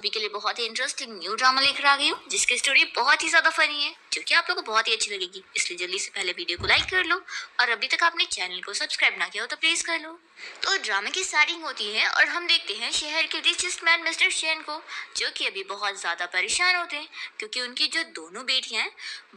अभी के लिए बहुत ही इंटरेस्टिंग न्यू ड्रामा लेकर आ गई हूँ जिसकी स्टोरी बहुत ही ज्यादा फनी है जो कि आप लोगों को बहुत ही अच्छी लगेगी। इसलिए जल्दी से पहले वीडियो को लाइक कर लो और अभी तक आपने चैनल को सब्सक्राइब ना किया हो तो प्लीज कर लो। तो ड्रामे की स्टार्टिंग होती है और हम देखते हैं शहर के रिचेस्ट मैन मिस्टर शेन को, जो कि अभी बहुत ज्यादा परेशान होते हैं क्योंकि उनकी जो दोनों बेटियां हैं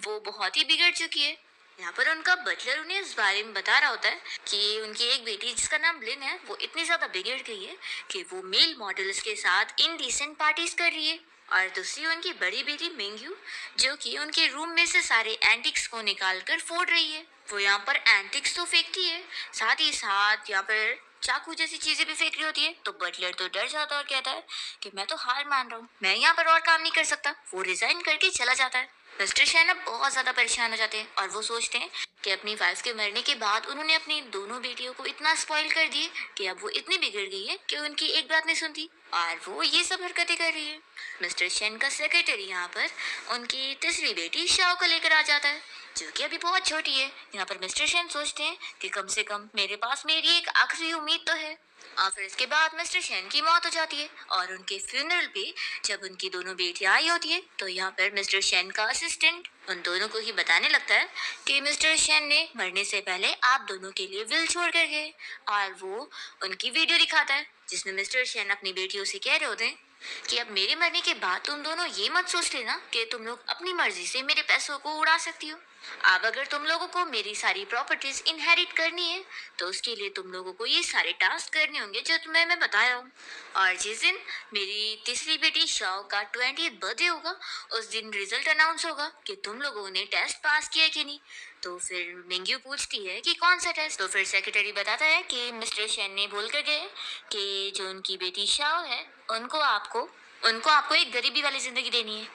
वो बहुत ही बिगड़ चुकी है। यहाँ पर उनका बटलर उन्हें इस बारे में बता रहा होता है कि उनकी एक बेटी जिसका नाम लिन है वो इतनी ज्यादा बिगड़ गई है कि वो मेल मॉडल्स के साथ इनडिसेंट पार्टीज कर रही है। और दूसरी उनकी बड़ी बेटी मिंगयू, जो कि उनके रूम में से सारे एंटिक्स को निकाल कर फोड़ रही है। वो यहाँ पर एंटिक्स तो फेंकती है, साथ ही साथ यहाँ पर चाकू जैसी चीजें भी फेंक रही होती है। तो बटलर तो डर जाता है और कहता है कि मैं तो हार मान रहा हूँ, मैं यहाँ पर और काम नहीं कर सकता। वो रिजाइन करके चला जाता है। मिस्टर शैन अब बहुत ज्यादा परेशान हो जाते हैं और वो सोचते हैं कि अपनी वाइफ के मरने के बाद उन्होंने अपनी दोनों बेटियों को इतना स्पॉइल कर दिए कि अब वो इतनी बिगड़ गई है कि उनकी एक बात नहीं सुनती और वो ये सब हरकतें कर रही है। मिस्टर शैन का सेक्रेटरी यहाँ पर उनकी तीसरी बेटी शाओ को लेकर आ जाता है, जो कि अभी बहुत छोटी है। यहाँ पर मिस्टर शैन सोचते हैं कि कम से कम मेरे पास मेरी एक आखिरी उम्मीद तो है। और फिर इसके बाद मिस्टर शैन की मौत हो जाती है और उनके फ्यूनरल पे जब उनकी दोनों बेटियां आई होती है तो यहाँ पर मिस्टर शैन का असिस्टेंट उन दोनों को ही बताने लगता है कि मिस्टर शैन ने मरने से पहले आप दोनों के लिए विल छोड़ कर गए। और वो उनकी वीडियो दिखाता है जिसमें मिस्टर शैन अपनी बेटियों से कह रहे होते हैं कि अब मेरे मरने के बाद तुम दोनों ये मत सोच लेना कि तुम लोग अपनी मर्जी से मेरे पैसों को उड़ा सकती हो। अब अगर तुम लोगों को मेरी सारी प्रॉपर्टीज इनहेरिट करनी है तो उसके लिए तुम लोगों को ये सारे टास्क करने होंगे जो तुम्हें मैं बताया हूँ। और जिस दिन मेरी तीसरी बेटी शाओ का 20th बर्थडे होगा उस दिन रिजल्ट अनाउंस होगा कि तुम लोगों ने टेस्ट पास किया कि नहीं। तो फिर मिंग्यू पूछती है कि कौन सा टेस्ट। तो फिर सेक्रेटरी बताता है कि मिस्टर शेन ने बोल कर गए कि जो उनकी बेटी शाओ है उनको आपको उनको आपको एक गरीबी वाली जिंदगी देनी है।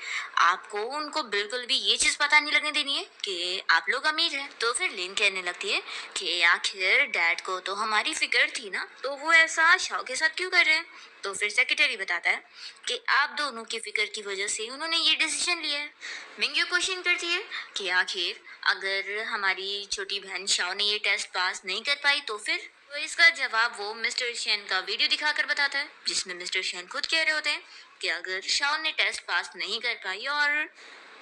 आपको उनको बिल्कुल भी ये चीज पता नहीं लगने देनी है कि आप लोग अमीर हैं। तो फिर लिन कहने लगती है कि आखिर डैड को तो हमारी फिक्र थी ना, तो वो ऐसा शाओ के साथ क्यों कर रहे हैं। तो फिर सेक्रेटरी बताता है कि आप दोनों की फिक्र की वजह से उन्होंने ये डिसीजन लिया है। मिंग्यू क्वेश्चन करती है कि आखिर अगर हमारी छोटी बहन शाओ ने ये टेस्ट पास नहीं कर पाई तो फिर। तो इसका जवाब वो मिस्टर शेन का वीडियो दिखाकर बताता है जिसमें मिस्टर शेन खुद कह रहे होते हैं कि अगर शाओ ने टेस्ट पास नहीं कर पाई और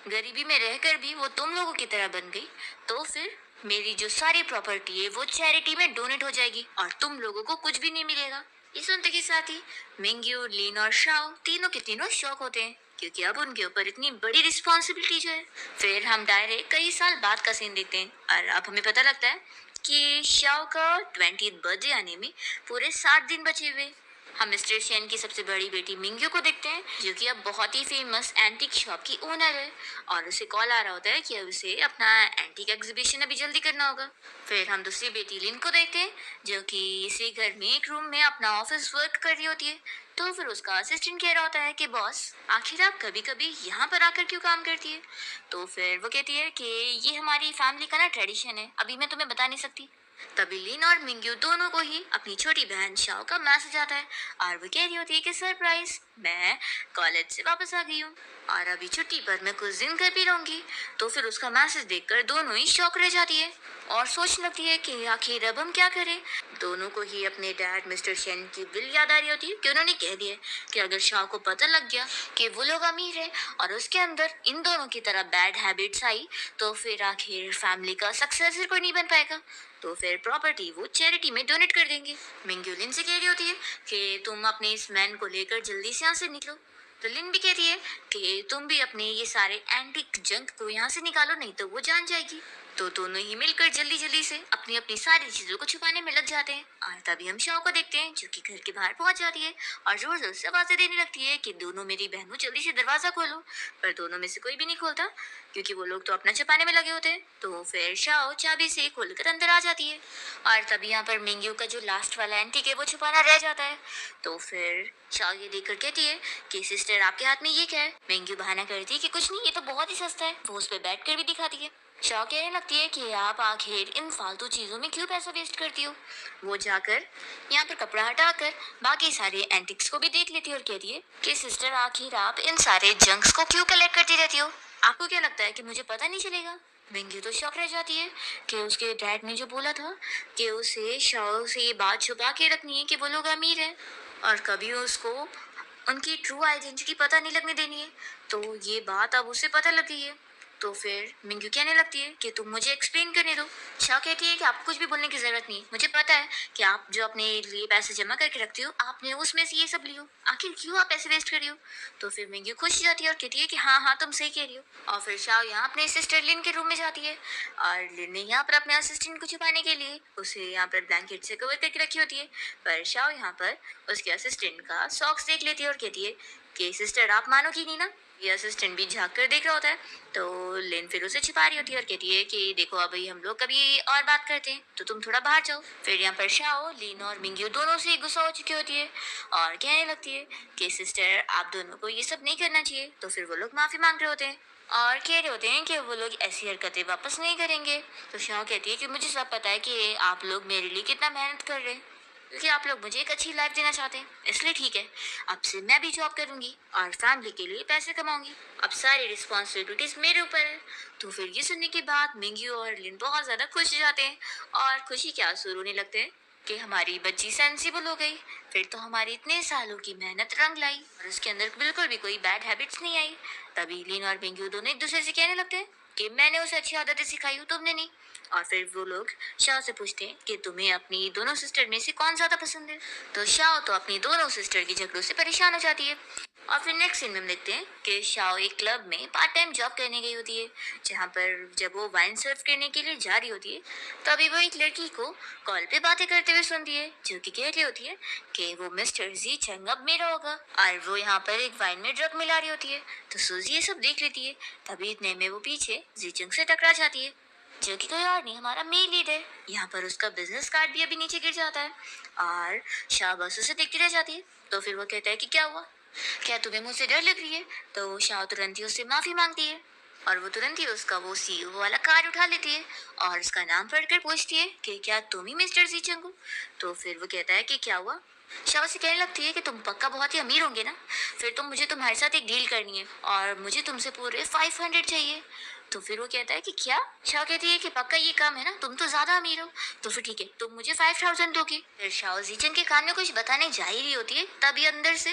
गरीबी में रहकर भी वो तुम लोगों की तरह बन गई तो फिर मेरी जो सारी प्रॉपर्टी है वो चैरिटी में डोनेट हो जाएगी और तुम लोगों को कुछ भी नहीं मिलेगा। ये सुनते के साथ ही मिंग्यू, लिन और शाओ तीनों के तीनों शॉक होते हैं क्योंकि अब उनके ऊपर इतनी बड़ी रिस्पॉन्सिबिलिटी जो है। फिर हम डायरेक्ट कई साल बाद का सीन देखते हैं और अब हमें पता लगता है कि शाओ का 20th बर्थडे आने में पूरे 7 दिन बचे हुए। हम मिस्टर शेन की सबसे बड़ी बेटी मिंग्यू को देखते हैं जो कि अब बहुत ही फेमस एंटीक शॉप की ओनर है और उसे कॉल आ रहा होता है कि अब उसे अपना एंटीक एग्जीबिशन अभी जल्दी करना होगा। फिर हम दूसरी बेटी लिन को देखते हैं जो कि इसी घर में एक रूम में अपना ऑफिस वर्क कर रही होती है। तो फिर उसका असिस्टेंट कह रहा होता है कि बॉस आखिर आप कभी कभी यहाँ पर आकर क्यों काम करती है। तो फिर वो कहती है कि ये हमारी फैमिली का ना ट्रेडिशन है, अभी मैं तुम्हें बता नहीं सकती। तभी लिन और मिंग्यू दोनों को ही अपनी छोटी बहन शाओ का मैसेज आता है और वो कह रही होती है कि सरप्राइज मैं कॉलेज से वापस आ गई हूँ और अभी छुट्टी पर मैं कुछ दिन घर पे रहूंगी। तो फिर उसका मैसेज देखकर दोनों ही शॉक रह जाती है और सोचने लगती है कि आखिर अब हम क्या करें। दोनों को ही अपने डैड मिस्टर शेन की विल याद आ रही होती है कि उन्होंने कह दिया कि अगर शाओ को पता लग गया कि वो लोग अमीर है और उसके अंदर इन दोनों की तरह बैड हैबिट्स आई तो फिर आखिर फैमिली का सक्सेसर कोई नहीं बन पाएगा। तो फिर प्रॉपर्टी वो चैरिटी में डोनेट कर देंगे। मिंग्यू लिन से कह रही होती है कि तुम अपने इस मैन को लेकर जल्दी से यहाँ से निकलो। तो लिन भी कहती है कि तुम भी अपने ये सारे एंटिक जंक को यहाँ से निकालो नहीं तो वो जान जाएगी। तो दोनों ही मिलकर जल्दी जल्दी से अपनी अपनी सारी चीजों को छुपाने में लग जाते हैं और तभी हम शाओ को देखते हैं जो कि घर के बाहर पहुंच जाती है और जोर जोर से आवाजें देने लगती है कि दोनों मेरी बहनों जल्दी से दरवाजा खोलो। पर दोनों में से कोई भी नहीं खोलता क्योंकि वो लोग तो अपना छुपाने में लगे होते हैं। तो फिर शाओ चाबी से खोलकर अंदर आ जाती है और तभी यहाँ पर मिंग्यू का जो लास्ट वाला एंटीक है वो छुपाना रह जाता है। तो फिर शाओ ये देखकर कहती है कि सिस्टर आपके हाथ में ये क्या है। मिंग्यू बहाना करती है कि कुछ नहीं, ये तो बहुत ही सस्ता है। वो उस पर बैठ कर भी दिखाती है। शाओ कहने लगती है कि आप आखिर इन फालतू चीजों में क्यों पैसा वेस्ट करती हो। वो जाकर यहाँ पर कपड़ा हटाकर बाकी सारे एंटिक्स को भी देख लेती है और कहती है कि सिस्टर आखिर आप इन सारे जंक्स को क्यों कलेक्ट करती रहती हो, आपको क्या लगता है कि मुझे पता नहीं चलेगा। मिंग्यू तो शौक रह जाती है कि उसके डैड ने जो बोला था कि उसे शाओ से ये बात छुपा के रखनी है कि वो लोग अमीर हैं और कभी उसको उनकी ट्रू आइडेंटिटी पता नहीं लगने देनी है। तो ये बात अब उसे पता लग गई है। तो फिर मिंगू कहने लगती है कि तुम मुझे एक्सप्लेन करने दो। शाओ कहती है कि आपको कुछ भी बोलने की जरूरत नहीं है, मुझे पता है कि आप जो अपने लिए पैसे जमा करके रखते हो, आपने उसमें से ये सब लियो, आखिर क्यों आप पैसे वेस्ट कर रही हो। तो फिर मिंगू खुश हो जाती है और कहती है कि हाँ हाँ तुम सही कह रही हो। और फिर शाओ यहाँ अपने सिस्टर लिन के रूम में जाती है और लिन ने यहाँ पर अपने असिस्टेंट को छुपाने के लिए उसे यहाँ पर ब्लैंकेट से कवर करके रखी होती है। पर शाओ यहाँ पर उसके असिस्टेंट का सॉक्स देख लेती है और कहती है कि सिस्टर आप मानोगी नहीं ना। ये असिस्टेंट भी झांक कर देख रहा होता है। तो लिन फिर उसे छिपा रही होती है और कहती है कि देखो अभी हम लोग कभी और बात करते हैं, तो तुम थोड़ा बाहर जाओ। फिर यहाँ पर शाओ लिन और मिंग्यू दोनों से गुस्सा हो चुकी होती है और कहने लगती है कि सिस्टर आप दोनों को ये सब नहीं करना चाहिए। तो फिर वो लोग माफी मांग रहे होते हैं और कह रहे होते हैं कि वो लोग ऐसी हरकतें वापस नहीं करेंगे। तो शाओ कहती है कि मुझे सब पता है कि आप लोग मेरे लिए कितना मेहनत कर रहे हैं, क्योंकि आप लोग मुझे एक अच्छी लाइफ देना चाहते हैं, इसलिए ठीक है, अब से मैं भी जॉब करूंगी और फैमिली के लिए पैसे कमाऊंगी। अब सारी रिस्पॉन्सिबिलिटीज मेरे ऊपर है। तो फिर ये सुनने के बाद मिंग्यू और लिन बहुत ज्यादा खुश हो जाते हैं और खुशी के आंसू रोने लगते हैं कि हमारी बच्ची सेंसिबल हो गई, फिर तो हमारी इतने सालों की मेहनत रंग लाई और उसके अंदर बिल्कुल भी कोई बैड हैबिट्स नहीं आई। तभी लिन और मिंग्यू दोनों एक दूसरे से कहने लगते हैं कि मैंने उसे अच्छी आदतें सिखाई हूँ, तुमने नहीं। और फिर वो लोग शाओ से पूछते हैं कि तुम्हें अपनी दोनों सिस्टर में से कौन ज्यादा पसंद है। तो शाओ तो अपनी दोनों सिस्टर की झगड़ों से परेशान हो जाती है। और फिर नेक्स्ट सीन में हम देखते हैं कि शाओ एक क्लब में पार्ट टाइम जॉब करने गई होती है, जहाँ पर जब वो वाइन सर्व करने के लिए जा रही होती है तभी वो एक लड़की को कॉल पे बातें करते हुए सुनती है, जो कि कह रही होती है कि वो मिस्टर जी चंग अब मेरा होगा और वो यहाँ पर एक वाइन में ड्रग मिला रही होती है। तो सूजी ये सब देख लेती है। तभी इतने में वो पीछे जी चंग से टकरा जाती है, जो कि कोई और नहीं हमारा मेल लीड है। यहाँ पर उसका बिजनेस कार्ड भी अभी नीचे गिर जाता है और शाह बस उसे देखती रह जाती है। तो फिर वो कहता है कि क्या हुआ, क्या तुम्हें मुझसे डर लग रही है। तो शाह तुरंत ही उससे माफी मांगती है और वो तुरंत ही उसका वो सीईओ वाला कार्ड उठा लेती है और उसका नाम पढ़कर पूछती है कि क्या तुम ही मिस्टर जीचंग हो। तो फिर वो कहता है कि क्या हुआ। शाह से कहने लगती है कि तुम पक्का बहुत ही अमीर होंगे ना, फिर तो मुझे तुम्हारे साथ एक डील करनी है और मुझे तुमसे पूरे 500 चाहिए। तो फिर वो कहता है कि क्या। शाह कहती है कि पक्का ये काम है ना, तुम तो ज्यादा अमीर हो, तो फिर ठीक है तुम मुझे 5000 दोगे। फिर शाह जीचन के कान में कुछ बताने जा ही रही होती है, तभी अंदर से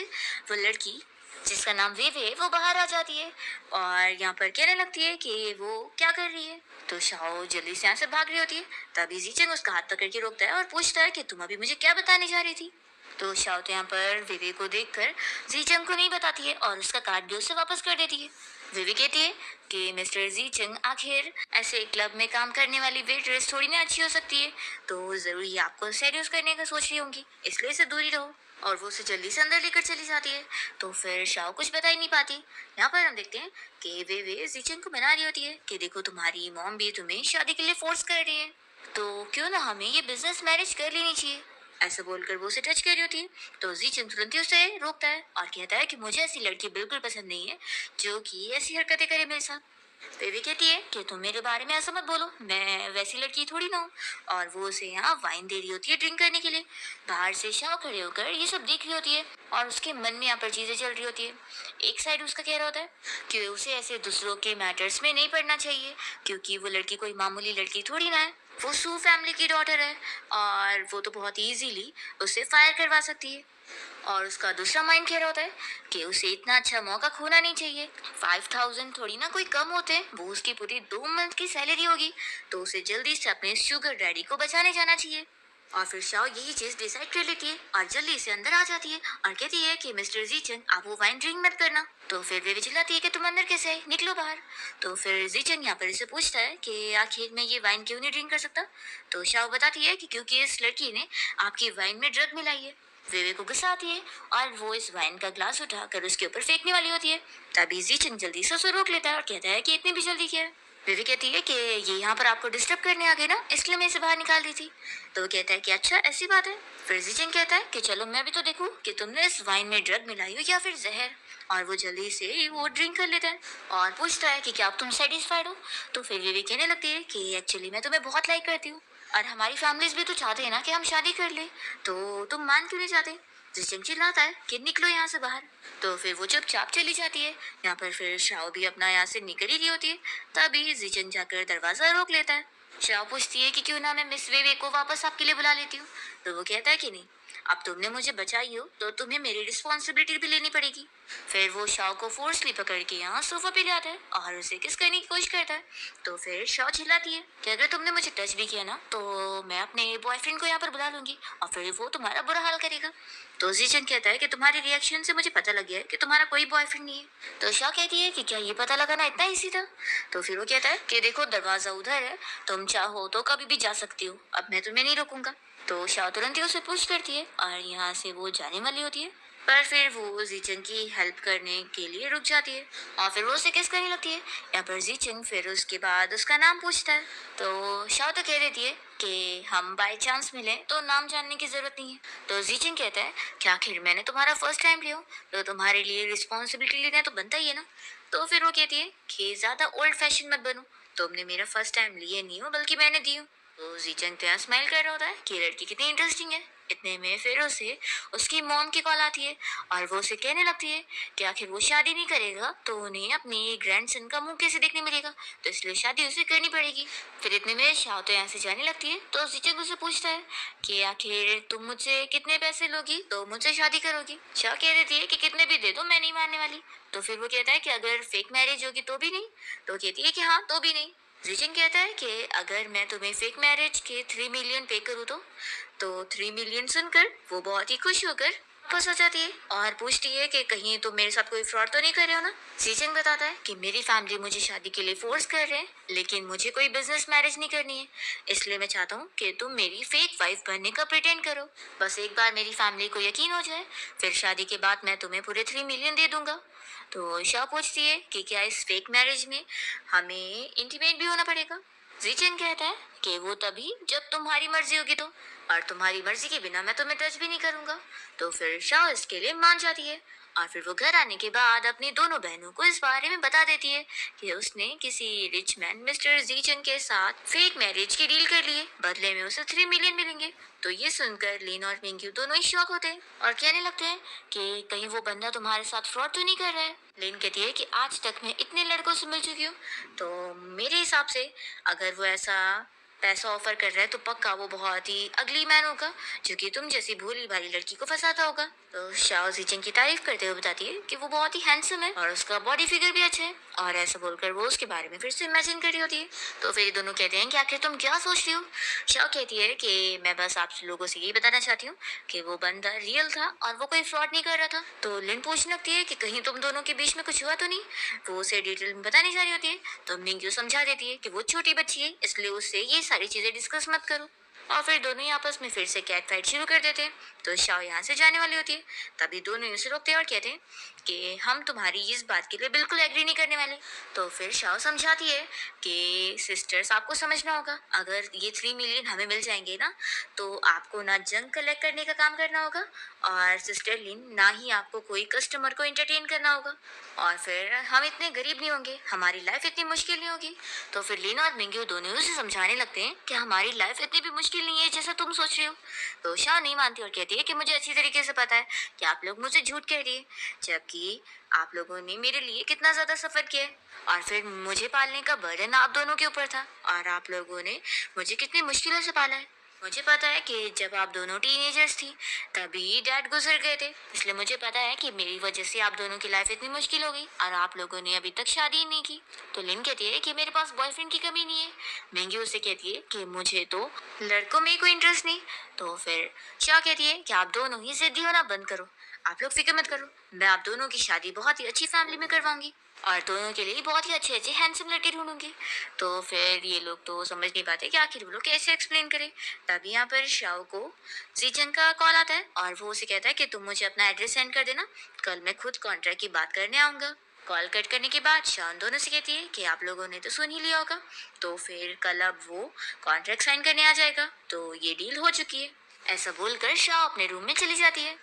वो लड़की जिसका नाम वेवे है वो बाहर आ जाती है और यहाँ पर कहने लगती है कि वो क्या कर रही है। तो शाओ जल्दी से यहाँ से भाग रही होती है। तभी जीचंग उसका हाथ पकड़ के रोकता है और पूछता है कि तुम अभी मुझे क्या बताने जा रही थी। तो शाओ तो यहाँ पर वेवे को देखकर जीचंग को नहीं बताती है और उसका कार्ड भी उसे वापस कर देती है। विवी कहती है कि मिस्टर जी चंग आखिर ऐसे क्लब में काम करने वाली वेट्रेस थोड़ी ना अच्छी हो सकती है, तो जरूर ये आपको सीरियस करने का सोच रही होंगी, इसलिए इसे दूरी रहो। और वो उसे जल्दी से अंदर लेकर चली जाती है। तो फिर शाओ कुछ बता ही नहीं पाती। यहाँ पर हम देखते हैं कि वे जीचन को मना रही होती है कि देखो तुम्हारी मॉम भी तुम्हें शादी के लिए फोर्स कर रही है, तो क्यों ना हमें ये बिजनेस मैरिज कर लेनी चाहिए। ऐसा बोलकर वो उसे टच कर रही होती है। तो जीचन तुरंत ही उसे रोकता है और कहता है कि मुझे ऐसी लड़की बिल्कुल पसंद नहीं है जो कि ऐसी हरकतें करे मेरे साथ। बेबी कहती है कि तुम मेरे बारे में ऐसा मत बोलो, मैं वैसी लड़की थोड़ी ना हूँ। और वो उसे यहाँ वाइन दे रही होती है ड्रिंक करने के लिए। बाहर से शाह खड़े होकर ये सब देख रही होती है और उसके मन में यहाँ पर चीजें चल रही होती है। एक साइड उसका कह रहा होता है कि उसे ऐसे दूसरों के मैटर्स में नहीं पड़ना चाहिए, क्योंकि वो लड़की कोई मामूली लड़की थोड़ी ना है, वो सू फैमिली की डॉटर है और वो तो बहुत इजीली उसे फायर करवा सकती है। और उसका दूसरा माइंड कह रहा होता है कि उसे इतना अच्छा मौका खोना नहीं चाहिए। 5000 थोड़ी ना कोई कम होते हैं, वो उसकी पूरी 2 मंथ की सैलरी होगी, तो उसे जल्दी से अपने शुगर डैडी को बचाने जाना चाहिए। और फिर शाओ यही चीज डिसाइड कर लेती है और जल्दी से अंदर आ जाती है और कहती है कि मिस्टर जीचंग आप वो वाइन ड्रिंक मत करना। तो फिर वे चिल्लाती है कि तुम अंदर कैसे आए, निकलो बाहर। तो फिर जीचंग यहाँ पर इसे पूछता है कि आखिर मैं ये वाइन क्यों नहीं ड्रिंक कर सकता। तो शाओ बताती है कि क्योंकि इस लड़की ने आपकी वाइन में ड्रग मिलाई है। वेवे को गुस्सा आती है और वो इस वाइन का ग्लास उठाकर उसके ऊपर फेंकने वाली होती है। तभी जीचंग जल्दी से उसे रोक लेता है और कहता है कि इतनी भी जल्दी क्या है। वेवे कहती है कि ये यहाँ पर आपको डिस्टर्ब करने आ गए ना, इसलिए मैं इसे बाहर निकाल दी थी। तो वो कहता है कि अच्छा ऐसी बात है। फिर जीचंग कहता है कि चलो मैं भी तो देखूं कि तुमने इस वाइन में ड्रग मिलाई हो या फिर जहर। और वो जल्दी से वो ड्रिंक कर लेता है और पूछता है कि क्या अब तुम सेटिस्फाइड हो। तो फिर वेवे कहने लगती है कि एक्चुअली मैं तुम्हें बहुत लाइक करती हूँ और हमारी फैमिलीज भी तो चाहते हैं ना कि हम शादी कर ले, तो तुम मान क्यों नहीं जाते। जिसंग चिल्लाता है कि निकलो यहाँ से बाहर। तो फिर वो चुपचाप चली जाती है। यहाँ पर फिर शाओ भी अपना यहाँ से निकल ही रही होती है। तभी जिचंग जाकर दरवाजा रोक लेता है। शाओ पूछती है कि क्यों ना मैं मिस वेवे को वापस आपके लिए बुला लेती हूँ। तो वो कहता है कि नहीं, अब तुमने मुझे बचाई हो तो तुम्हें मेरी रिस्पॉन्सिबिलिटी भी लेनी पड़ेगी। फिर वो शाओ को फोर्सली पकड़ के यहाँ सोफा पे ले आता है और उसे किस करने की कोशिश करता है। तो फिर शाओ चिल्लाती है कि अगर तुमने मुझे टच भी किया ना तो मैं अपने बॉयफ्रेंड को यहाँ पर बुला लूंगी और फिर वो तुम्हारा बुरा हाल करेगा। तो जीचन कहता है कि तुम्हारे रिएक्शन से मुझे पता लग गया है कि तुम्हारा कोई बॉयफ्रेंड नहीं है। तो शाओ कहती है कि क्या ये पता लगाना इतना ईजी था। तो फिर वो कहता है कि देखो दरवाजा उधर है, तुम चाहो तो कभी भी जा सकती हो, अब मैं तुम्हें नहीं रोकूंगा। तो शाओ तुरंत ही उसे पुश करती है और यहाँ से वो जाने वाली होती है, पर फिर वो जीचन की हेल्प करने के लिए रुक जाती है और फिर वो उसे किस करने लगती है। यहाँ पर जीचन फिर उसके बाद उसका नाम पूछता है। तो शाओ तो कह देती है कि हम बाय चांस मिले तो नाम जानने की जरूरत नहीं है। तो जीचन कहता है कि आखिर मैंने तुम्हारा फर्स्ट टाइम लिया हूँ तो तुम्हारे लिए रिस्पॉन्सिबिलिटी लेना तो बनता ही है ना। तो फिर वो कहती है कि ज्यादा ओल्ड फैशन मत बनो, तुमने मेरा फर्स्ट टाइम लिए नहीं हो बल्कि मैंने दी हूँ। तो जीचन तो यहाँ स्माइल कर रहा होता है कि लड़की कितनी इंटरेस्टिंग है। इतने में फिर उसे उसकी मॉम की कॉल आती है और वो उसे कहने लगती है कि आखिर वो शादी नहीं करेगा तो उन्हें अपने ग्रैंडसन का मुंह कैसे देखने मिलेगा, तो इसलिए शादी उसे करनी पड़ेगी। फिर इतने में शाओ तो यहाँ से जाने लगती है। तो जीचन उसे पूछता है कि आखिर तुम मुझसे कितने पैसे लोगी तो मुझसे शादी करोगी। शाओ कह देती है कि कितने भी दे दो मैं नहीं मानने वाली। तो फिर वो कहता है कि अगर फेक मैरिज होगी तो भी नहीं। तो कहती है कि हाँ तो भी नहीं। जीचन कहता है कि अगर मैं तुम्हें फेक मैरिज के 3 मिलियन पे करूँ तो 3 मिलियन सुनकर वो बहुत ही खुश होकर वापस आ जाती है और पूछती है कि कहीं तुम मेरे साथ कोई फ्रॉड तो नहीं कर रहे हो ना। जीचन बताता है कि मेरी फैमिली मुझे शादी के लिए फोर्स कर रहे हैं लेकिन मुझे कोई बिजनेस मैरिज नहीं करनी है, इसलिए मैं चाहता हूँ कि तुम मेरी फेक वाइफ बनने का प्रिटेंड करो। बस एक बार मेरी फैमिली को यकीन हो जाए फिर शादी के बाद मैं तुम्हें पूरे 3 मिलियन दे दूंगा। तो शाह पूछती है कि क्या इस फेक मैरिज में हमें इंटीमेट भी होना पड़ेगा। जीचन कहता है कि वो तभी जब तुम्हारी मर्जी होगी तो, और तुम्हारी मर्जी के बिना मैं तुम्हें टच भी नहीं करूंगा। तो फिर शाह इसके लिए मान जाती है और फिर वो घर आने के बाद अपनी दोनों बहनों को इस बारे में बता देती है कि उसने किसी रिच मैन मिस्टर जीचन के साथ फेक मैरिज की डील कर ली है, बदले में उसे 3 मिलियन मिलेंगे। तो ये सुनकर लिन और मिंग्यू दोनों ही शॉक होते हैं और कहने लगते हैं कि कहीं वो बंदा तुम्हारे साथ फ्रॉड तो नहीं कर रहा है। लिन कहती है कि आज तक मैं इतने लड़कों से मिल चुकी हूँ तो मेरे हिसाब से अगर वो ऐसा पैसा ऑफर कर रहा है तो पक्का वो बहुत ही अगली मैन होगा जो कि तुम जैसी भोली भाली लड़की को फंसाता होगा। तो शाओ जीचन की तारीफ करते हुए बताती है कि वो बहुत ही हैंडसम है और उसका बॉडी फिगर भी अच्छा है और ऐसा बोलकर वो उसके बारे में फिर से इमेजिन कर रही होती है। तो फिर ये दोनों कहते हैं कि आखिर तुम क्या सोच रही हो। शाओ कहती है कि मैं बस आप लोगों से यही बताना चाहती हूँ कि वो बंदा रियल था और वो कोई फ्रॉड नहीं कर रहा था। तो लिन पूछने लगती है कि कहीं तुम दोनों के बीच में कुछ हुआ तो नहीं। वो उसे डिटेल में बताने जा रही होती है तो मिंग्यू समझा देती है कि वो छोटी बच्ची है इसलिए उससे ये सारी चीजें डिस्कस मत करो और फिर दोनों ही आपस में फिर से कैट फाइट शुरू कर देते हैं। तो शाओ यहाँ से जाने वाली होती है तभी दोनों ही उसे रोकते हैं और कहते हैं कि हम तुम्हारी इस बात के लिए बिल्कुल एग्री नहीं करने वाले। तो फिर शाओ समझाती है कि सिस्टर्स आपको समझना होगा, अगर ये 3 मिलियन हमें मिल जाएंगे ना तो आपको ना जंग कलेक्ट करने का काम करना होगा और सिस्टर लिन ना ही आपको कोई कस्टमर को एंटरटेन करना होगा और फिर हम इतने गरीब नहीं होंगे, हमारी लाइफ इतनी मुश्किल नहीं होगी। तो फिर लिन और मिंग्यू दोनों उसे समझाने लगते हैं कि हमारी लाइफ इतनी भी मुश्किल नहीं है जैसा तुम सोच रहे हो। तो शाह नहीं मानती और कहती है कि मुझे अच्छी तरीके से पता है कि आप लोग मुझे झूठ कह रही है जबकि आप लोगों ने मेरे लिए कितना ज्यादा सफर किया है और फिर मुझे पालने का बर्डन आप दोनों के ऊपर था और आप लोगों ने मुझे कितनी मुश्किलों से पाला है। मुझे पता है कि जब आप दोनों टीनेजर्स थी तभी डैड गुजर गए थे, इसलिए मुझे पता है कि मेरी वजह से आप दोनों की लाइफ इतनी मुश्किल हो गई और आप लोगों ने अभी तक शादी ही नहीं की। तो लिन कहती है कि मेरे पास बॉयफ्रेंड की कमी नहीं है। मैंगी उसे कहती है कि मुझे तो लड़कों में कोई इंटरेस्ट नहीं। तो फिर शाह कहती है कि आप दोनों ही जिद्दी होना बंद करो, आप लोग फिक्र मत करो, मैं आप दोनों की शादी बहुत ही अच्छी फैमिली में करवाऊंगी और दोनों के लिए बहुत ही अच्छे अच्छे हैंडसम लड़के ढूंढूंगी। तो फिर ये लोग तो समझ नहीं पाते कि आखिर वो लोग कैसे एक्सप्लेन करें। तभी यहाँ पर शाओ को जीचन का कॉल आता है और वो उसे कहता है कि तुम मुझे अपना एड्रेस सेंड कर देना, कल मैं खुद कॉन्ट्रैक्ट की बात करने आऊँगा। कॉल कट करने के बाद शान दोनों से कहती है कि आप लोगों ने तो सुन ही लिया होगा, तो फिर कल अब वो कॉन्ट्रैक्ट साइन करने आ जाएगा, तो ये डील हो चुकी है। ऐसा बोलकर शाओ अपने रूम में चली जाती है।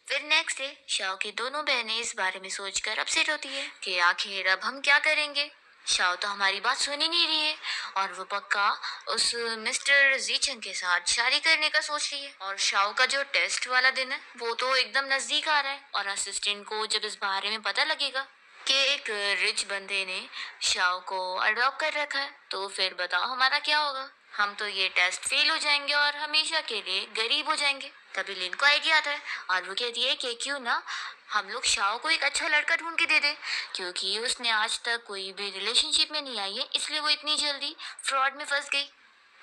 फिर नेक्स्ट डे शाओ की दोनों बहनें इस बारे में सोचकर अपसेट होती है कि आखिर अब हम क्या करेंगे। शाओ तो हमारी बात सुन ही नहीं रही है और वो पक्का उस मिस्टर जीचन के साथ शादी करने का सोच रही है और शाओ का जो टेस्ट वाला दिन है वो तो एकदम नजदीक आ रहा है और असिस्टेंट को जब इस बारे में पता लगेगा कि एक रिच बंदे ने शाओ को अडॉप्ट कर रखा है तो फिर बताओ हमारा क्या होगा। हम तो ये टेस्ट फेल हो जाएंगे और हमेशा के लिए गरीब हो जाएंगे। तभी लिन को आइडिया आता है और वो कहती है कि क्यों ना हम लोग शाओ को एक अच्छा लड़का ढूंढ के दे दे, क्योंकि उसने आज तक कोई भी रिलेशनशिप में नहीं आई है, इसलिए वो इतनी जल्दी फ्रॉड में फंस गई।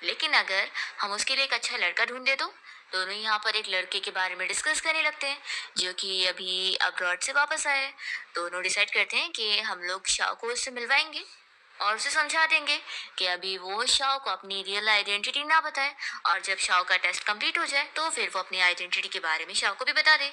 लेकिन अगर हम उसके लिए एक अच्छा लड़का ढूंढ दे तो दोनों यहाँ पर एक लड़के के बारे में डिस्कस करने लगते हैं जो कि अभी अब्रॉड से वापस आया है। दोनों डिसाइड करते हैं कि हम लोग शाओ को उससे मिलवाएंगे और उसे समझा देंगे कि अभी वो शाओ को अपनी रियल आइडेंटिटी ना बताए, और जब शाओ का टेस्ट कंप्लीट हो जाए तो फिर वो अपनी आइडेंटिटी के बारे में शाओ को भी बता दे।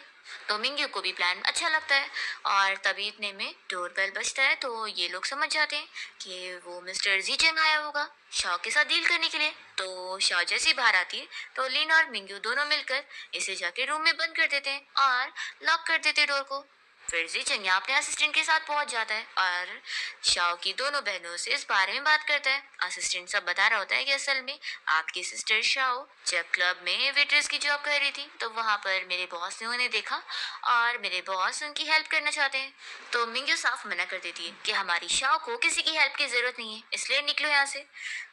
तो मिंग्यू को भी प्लान अच्छा लगता है और तभी इतने में डोर बेल बजता है तो ये लोग समझ जाते हैं कि वो मिस्टर जीचेंग आया होगा शाओ के साथ डील करने के लिए। तो शाओ जैसे ही बाहर आती है तो लिन और मिंग्यू दोनों मिलकर इसे जाके रूम में बंद कर देते हैं और लॉक कर देते हैं डोर को। फिर जीचेंग यहाँ अपने असिस्टेंट के साथ पहुंच जाता है और शाओ की दोनों बहनों से इस बारे में बात करता है। असिस्टेंट सब बता रहा होता है कि असल में आपकी सिस्टर शाओ जब क्लब में वेट्रेस की जॉब कर रही थी तो वहाँ पर मेरे बॉस ने उन्हें देखा और मेरे बॉस उनकी हेल्प करना चाहते हैं। तो मिंग्यू साफ मना कर देती है कि हमारी शाओ को किसी की हेल्प की जरूरत नहीं है, इसलिए निकलो यहाँ से।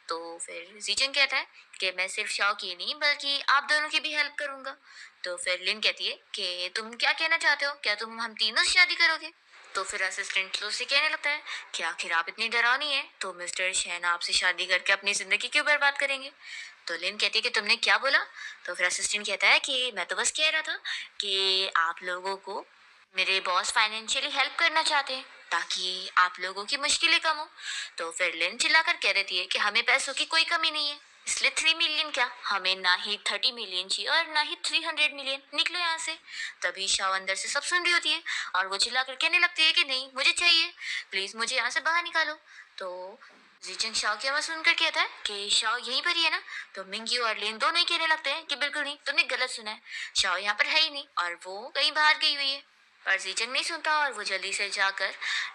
तो फिर जीचेंग कहता है कि मैं सिर्फ शाओ की नहीं बल्कि आप दोनों की भी हेल्प करूंगा। तो फिर लिन कहती है कि तुम क्या कहना चाहते हो, क्या तुम हम तीनों से शादी करोगे? तो फिर असिस्टेंट लो से कहने लगता है कि आखिर आप इतनी डरावनी है तो मिस्टर शैन आपसे शादी करके अपनी जिंदगी क्यों बर्बाद करेंगे? तो लिन कहती है कि तुमने क्या बोला? तो फिर असिस्टेंट कहता है कि मैं तो बस कह रहा था कि आप लोगों को मेरे बॉस फाइनेंशियली हेल्प करना चाहते हैं ताकि आप लोगों की मुश्किलें कम हो। तो फिर लिन चिल्लाकर कह देती है कि हमें पैसों की कोई कमी नहीं है, इसलिए 3 मिलियन क्या, हमें ना ही 30 मिलियन चाहिए और ना ही 300 मिलियन, निकलो यहाँ से। तभी शाव अंदर से सब सुन रही होती है और वो चिल्लाकर कहने लगती है कि नहीं मुझे चाहिए, प्लीज मुझे यहाँ से बाहर निकालो। तो जीचंग शाओ की आवाज सुनकर कहता है कि शाओ यहीं पर ही है ना? तो मिंग्यू और लिन दोनों ही कहने लगते हैं कि बिल्कुल नहीं, तुमने गलत सुना है, शाओ यहाँ पर है ही नहीं और वो कहीं बाहर गई हुई है। पर जीचंग नहीं सुनता और वो जल्दी से जाकर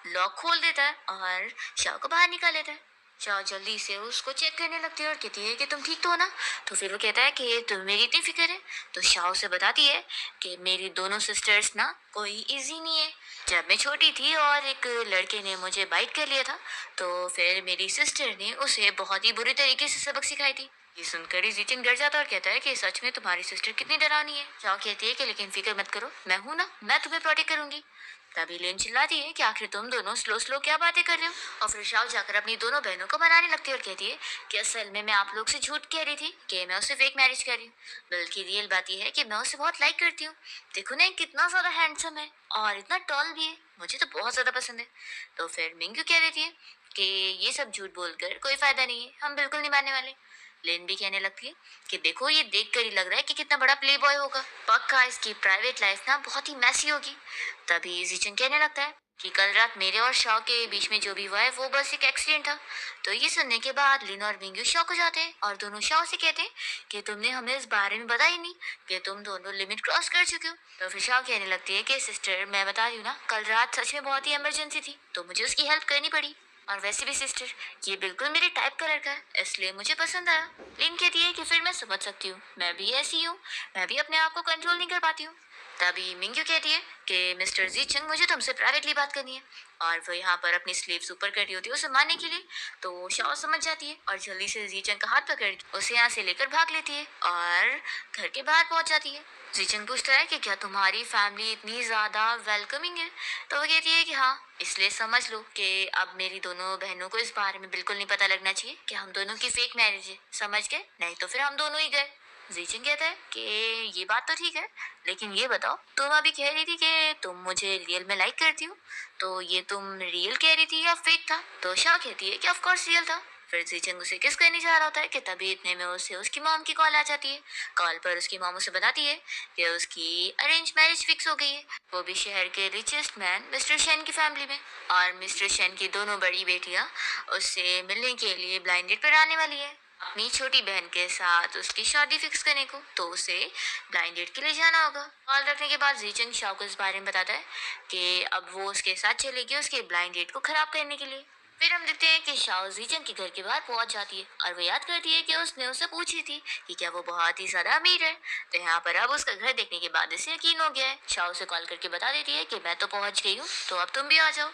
लॉक खोल देता है और शाओ को बाहर निकाल लेता है। शाओ जल्दी से उसको चेक करने लगती है और कहती है कि तुम ठीक तो हो ना? तो फिर वो कहता है कि तुम मेरी इतनी फिक्र है? तो शाओ से बताती है कि मेरी दोनों सिस्टर्स ना कोई इजी नहीं है। जब मैं छोटी थी और एक लड़के ने मुझे बाइट कर लिया था तो फिर मेरी सिस्टर ने उसे बहुत ही बुरी तरीके से सबक सिखाई थी। ये सुनकर ही जीचन डर जाता है और कहता है कि सच में तुम्हारी सिस्टर कितनी डरावनी है। शाओ कहती है कि लेकिन फिक्र मत करो, मैं हूं ना, मैं तुम्हें प्रोटेक्ट करूंगी। तभी लिन चिल्लाती है कि आखिर तुम दोनों स्लो स्लो क्या बातें कर रहे हो, और फिर शाओ जाकर अपनी दोनों बहनों को मनाने लगती है और कहती है कि असल में मैं आप लोग से झूठ कह रही थी कि मैं उससे फेक मैरिज कर रही हूँ, बल्कि रियल बात यह है कि मैं उसे बहुत लाइक करती हूँ। देखो ना कितना ज्यादा हैंडसम है और इतना टॉल भी है, मुझे तो बहुत ज्यादा पसंद है। तो फिर मिंग्यू कह देती है कि ये सब झूठ बोलकर कोई फायदा नहीं है, हम बिल्कुल नहीं मानने वाले। लेन भी कहने लगती है कि देखो ये देख कर ही लग रहा है कि कितना बड़ा प्ले बॉय होगा, पक्का इसकी प्राइवेट लाइफ ना बहुत ही मैसी होगी। तभी जीचन कहने लगता है कि कल रात मेरे और शॉ के बीच में जो भी हुआ है वो बस एक एक्सीडेंट था। तो ये सुनने के बाद लिन और मिंग्यू शॉक हो जाते हैं और दोनों शॉ से कहते हैं कि तुमने हमें इस बारे में बताया ही नहीं कि तुम दोनों लिमिट क्रॉस कर चुके हो। तो फिर शॉ कहने लगती है कि सिस्टर मैं बता रही हूँ ना, कल रात सच में बहुत ही इमरजेंसी थी तो मुझे उसकी हेल्प करनी पड़ी, और वैसे भी सिस्टर ये बिल्कुल मेरे टाइप का लड़का है इसलिए मुझे पसंद आया। लिन कहती है कि फिर मैं समझ सकती हूँ, मैं भी ऐसी हूँ, मैं भी अपने आप को कंट्रोल नहीं कर पाती हूँ। तभी मिंग्यू कहती है कि मिस्टर जीचंग मुझे तुमसे प्राइवेटली बात करनी है, और वो यहाँ पर अपनी स्लीव्स ऊपर कर रही होती है उसे मारने के लिए। तो शाओ समझ जाती है और जल्दी से जीचंग का हाथ पकड़ के उसे यहाँ से लेकर भाग लेती है और घर के बाहर पहुंच जाती है। जीचंग पूछता है कि क्या तुम्हारी फैमिली इतनी ज्यादा वेलकमिंग है? तो वो कहती है कि हाँ, इसलिए समझ लो कि अब मेरी दोनों बहनों को इस बारे में बिल्कुल नहीं पता लगना चाहिए कि हम दोनों की फेक मैरिज है, समझ गए? नहीं तो फिर हम दोनों ही गए। जीचन कहता है कि ये बात तो ठीक है, लेकिन ये बताओ तुम अभी कह रही थी कि तुम मुझे रियल में लाइक करती हो, तो ये तुम रियल कह रही थी या फेक था? तो शाह कहती है कि ऑफ कोर्स रियल था। फिर जीचंग उसे किस करने जा रहा होता है कि तभी इतने में उसे उसकी मॉम की कॉल आ जाती है। कॉल पर उसकी मॉम उसे बताती है कि उसकी अरेंज मैरिज फिक्स हो गई है, वो भी शहर के रिचेस्ट मैन मिस्टर शेन की फैमिली में, और मिस्टर शेन की दोनों बड़ी बेटियां उससे मिलने के लिए ब्लाइंड डेट पर आने वाली है अपनी छोटी बहन के साथ उसकी शादी फिक्स करने को। तो उसे ब्लाइंड डेट के लिए जाना होगा। कॉल रखने के बाद जीचंग शाओ को इस बारे में बताता है कि अब वो उसके साथ चलेगी उसके ब्लाइंड डेट को खराब करने के लिए। फिर हम देखते हैं कि शाओ जीचंग के घर के बाहर पहुंच जाती है और वो याद करती है कि उसने उससे पूछी थी कि क्या वो बहुत ही ज्यादा अमीर है। तो यहाँ पर अब उसका घर देखने के बाद इसे यकीन हो गया है। शाओ से कॉल करके बता देती है कि मैं तो पहुंच गई हूँ, तो अब तुम भी आ जाओ।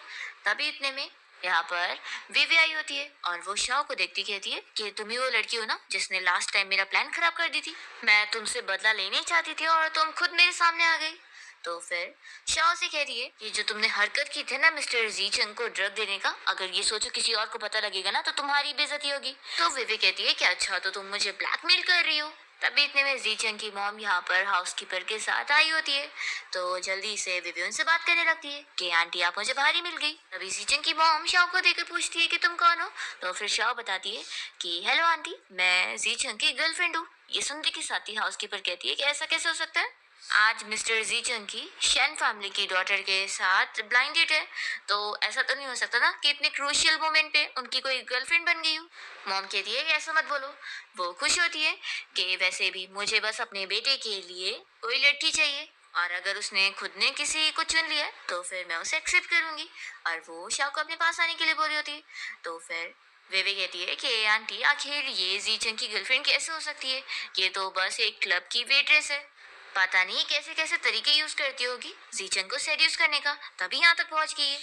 तभी इतने में यहाँ पर विवे आई होती है और वो शाओ को देखती कहती है कि तुम ही वो लड़की हो ना जिसने लास्ट टाइम मेरा प्लान खराब कर दी थी। मैं तुमसे बदला लेना ही चाहती थी और तुम खुद मेरे सामने आ गई। तो फिर शाओ से कह रही है कि जो तुमने हरकत की थी ना मिस्टर जी चंग को ड्रग देने का, अगर ये सोचो किसी और को पता लगेगा ना तो तुम्हारी बेइज्जती होगी। तो विवे कहती है कि अच्छा तो तुम मुझे ब्लैकमेल कर रही हो। तभी इतने में जी चंग की मॉम यहाँ पर हाउसकीपर के साथ आई होती है। तो जल्दी से विवे उनसे बात करने लगती है कि आंटी आप मुझे बाहर ही मिल गई। तभी जी चंग की मॉम शाओ को देखकर पूछती है कि तुम कौन हो। तो फिर शाओ बताती है कि हेलो आंटी, मैं जी चंग की गर्लफ्रेंड हूँ। ये सुनते के साथ ही हाउसकीपर कहती है कि ऐसा कैसे हो सकता है। आज मिस्टर जी चंग की शेन फैमिली की डॉटर के साथ ब्लाइंड डेट है, तो ऐसा तो नहीं हो सकता ना कि इतने क्रूशियल मोमेंट पे उनकी कोई गर्लफ्रेंड बन गई हो। मॉम कहती है कि ऐसा मत बोलो। वो खुश होती है कि वैसे भी मुझे बस अपने बेटे के लिए कोई लड़की चाहिए और अगर उसने खुद ने किसी को चुन लिया तो फिर मैं उसे एक्सेप्ट करूंगी। और वो शाह को अपने पास आने के लिए बोल रही होती है। तो फिर वेवे कहती है कि आंटी आखिर ये जी चंग की गर्लफ्रेंड कैसे हो सकती है, ये तो बस एक क्लब की वेट्रेस है। पता नहीं कैसे कैसे तरीके यूज करती होगी जीचन को सेड्यूस करने का, तभी यहाँ तक पहुंच गई है।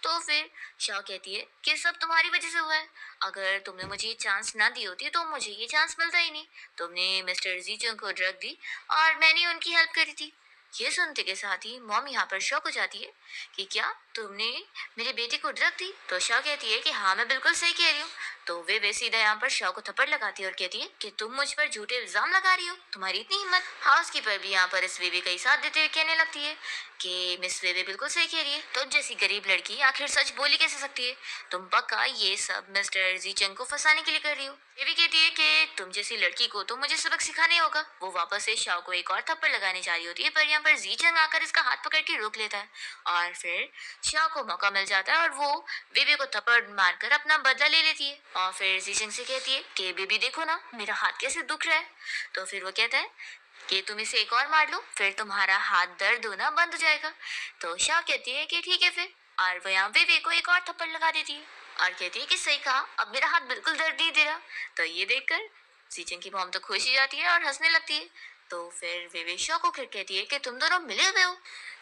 तो फिर शाह कहती है कि सब तुम्हारी वजह से हुआ है। अगर तुमने मुझे ये चांस ना दी होती तो मुझे ये चांस मिलता ही नहीं। तुमने मिस्टर जीचन को ड्रग दी और मैंने उनकी हेल्प करी थी। ये सुनते के साथ ही मॉम यहाँ पर शॉक हो जाती है कि क्या तुमने मेरे बेटे को ड्रग दी। तो शाह कहती है कि हाँ मैं बिल्कुल सही कह रही हूँ। तो वे सीधा यहाँ पर शाह को थप्पड़ लगाती है और कहती है कि तुम मुझ पर झूठे इल्जाम लगा रही हो, तुम्हारी इतनी हिम्मत। हाउसकीपर भी यहाँ पर इस वेवे का ही साथ देते हुए कहने लगती है कि मिस वेवे बिल्कुल सही कह रही है, तुम जैसी गरीब लड़की आखिर सच बोली कैसे सकती है। तुम पक्का ये सब मिस्टर जीचंग को फंसाने के लिए कर रही हो। वेवे कहती है कि तुम जैसी लड़की को तो मुझे सबक सिखाने होगा। वो वापस से शाह को एक और थप्पड़ लगाने जा रही होती है, पर यहाँ पर जीचंग आकर इसका हाथ पकड़ के रोक लेता है और फिर शाह को मौका मिल जाता है और वो बेबी को थप्पड़ मारकर अपना बदला ले लेती है। और फिर जीचंग से कहती है कि बेबी देखो ना मेरा हाथ कैसे दुख रहा है। तो फिर वो कहता है कि तुम इसे एक और मार लो फिर तुम्हारा हाथ दर्द होना बंद हो जाएगा। तो शाह कहती है कि ठीक है फिर, और वो यहाँ बेबी को एक और थप्पड़ लगा देती है और कहती है कि सही कहा, अब मेरा हाथ बिल्कुल दर्द नहीं दे रहा। तो ये देखकर जीचंग की मॉम तो खुश हो जाती है और हंसने लगती है। तो फिर वेवे शाह को फिर कहती है कि तुम दोनों मिले हुए हो।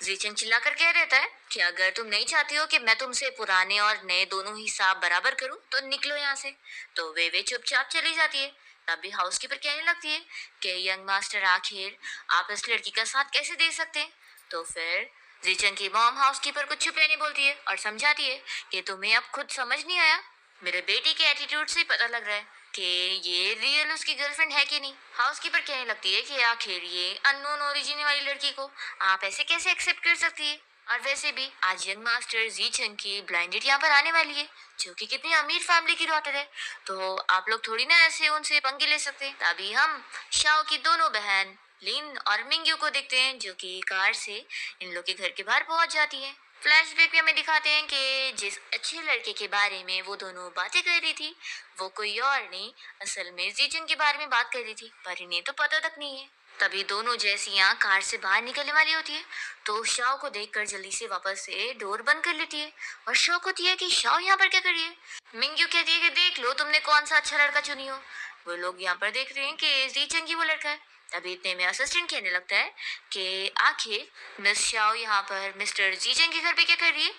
जीचंग चिल्लाकर कह देता है कि अगर तुम नहीं चाहती हो कि मैं तुमसे पुराने और नए दोनों हिसाब बराबर करूं तो निकलो यहाँ से। तो वे चुपचाप चली जाती है। तभी हाउसकीपर कहने लगती है कि यंग मास्टर आखिर आप इस लड़की का साथ कैसे दे सकते हैं। तो फिर जीचंग की मॉम हाउसकीपर को चुप रहने बोलती है और समझाती है कि तुम्हें अब खुद समझ नहीं आया, मेरे बेटे के एटीट्यूड से पता लग रहा है कि ये रियल उसकी गर्लफ्रेंड है कि नहीं। हाउसकीपर कहने लगती है कि आखिर ये अननोन ओरिजिन वाली लड़की को आप ऐसे कैसे एक्सेप्ट कर सकती है। और वैसे भी आज यंग मास्टर जी चंग की ब्लाइंडेड यहाँ पर आने वाली है, जो कि कितनी अमीर फैमिली की डॉटर है। तो आप लोग थोड़ी ना ऐसे उनसे पंगे ले सकते। तभी हम शाओ की दोनों बहन लिन और मिंग्यू को देखते हैं, जो कि कार से इन लोग के घर के बाहर पहुंच जाती है। फ्लैशबैक में हमें दिखाते हैं कि जिस अच्छे लड़के के बारे में वो दोनों बातें कर रही थी वो कोई और नहीं, असल में जीजन के बारे में बात कर रही थी, पर इन्हें तो पता तक नहीं है। तभी दोनों जैसी यहाँ कार से बाहर निकलने वाली होती है तो शाओ को देखकर जल्दी से वापस से डोर बंद कर लेती है और शौक होती है कि शाओ यहाँ पर क्या कर रही है। मिंग्यू कहती है कि देख लो तुमने कौन सा अच्छा लड़का चुनी हो। वो लोग यहाँ पर देख रहे हैं कि जीचंग ही वो लड़का है। तभी इतने में असिस्टेंट कहने लगता है कि आखिर मिस शाओ यहाँ पर मिस्टर जीचंग के घर पे क्या कर रही है।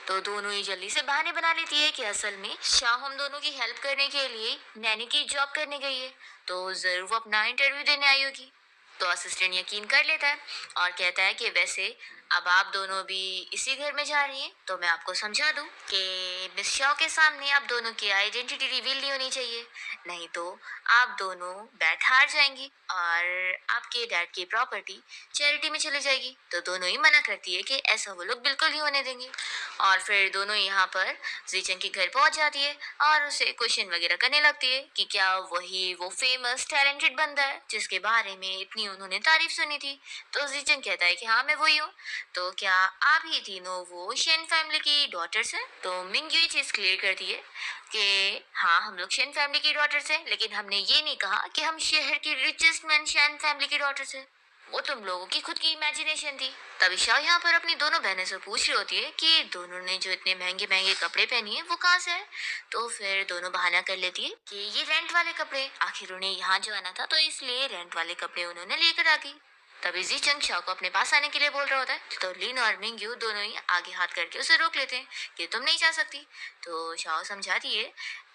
तो दोनों ही जल्दी से बहाने बना लेती है कि असल में शाह हम दोनों की हेल्प करने के लिए नैनी की जॉब करने गई है, तो जरूर वो अपना इंटरव्यू देने आई होगी। तो असिस्टेंट यकीन कर लेता है और कहता है कि वैसे अब आप दोनों भी इसी घर में जा रही हैं, तो मैं आपको समझा दूं कि मिस शाह के सामने आप दोनों की आइडेंटिटी रिवील नहीं होनी चाहिए, नहीं तो आप दोनों बैठ हार जाएंगी और आपके डैड की प्रॉपर्टी चैरिटी में चली जाएगी। तो दोनों ही मना करती है कि ऐसा वो लोग बिल्कुल नहीं होने देंगे। और फिर दोनों यहाँ पर जीचंग के घर पहुंच जाती है और उसे क्वेश्चन वगैरह करने लगती है कि क्या वही वो फेमस टैलेंटेड बंदा है जिसके बारे में इतनी उन्होंने तारीफ सुनी थी। तो जीचंग कहता है कि हाँ मैं वही हूँ। तो क्या आप ही तीनों वो शेन फैमिली की डॉटर्स हैं। तो मिंग ये चीज क्लियर करती है कि हाँ हम लोग शेन फैमिली की डॉटर्स हैं, लेकिन हमने ये नहीं कहा कि हम शहर की रिचेस्ट मैन शेन फैमिली की डॉटर्स हैं, वो तुम लोगों की खुद की इमेजिनेशन थी। तभी शाह यहाँ पर अपनी दोनों बहनों से पूछ रही होती है कि दोनों ने जो इतने महंगे महंगे कपड़े पहनी है वो कहाँ से है। तो फिर दोनों बहाना कर लेती है कि ये रेंट वाले कपड़े, आखिर उन्हें यहाँ जो आना था तो इसलिए रेंट वाले कपड़े उन्होंने लेकर आ गई। तभी जी चंग शाओ को अपने पास आने के लिए बोल रहा होता है, तो लिन और मिंग्यू दोनों ही आगे हाथ करके उसे रोक लेते हैं कि तुम नहीं जा सकती। तो शाओ समझाती है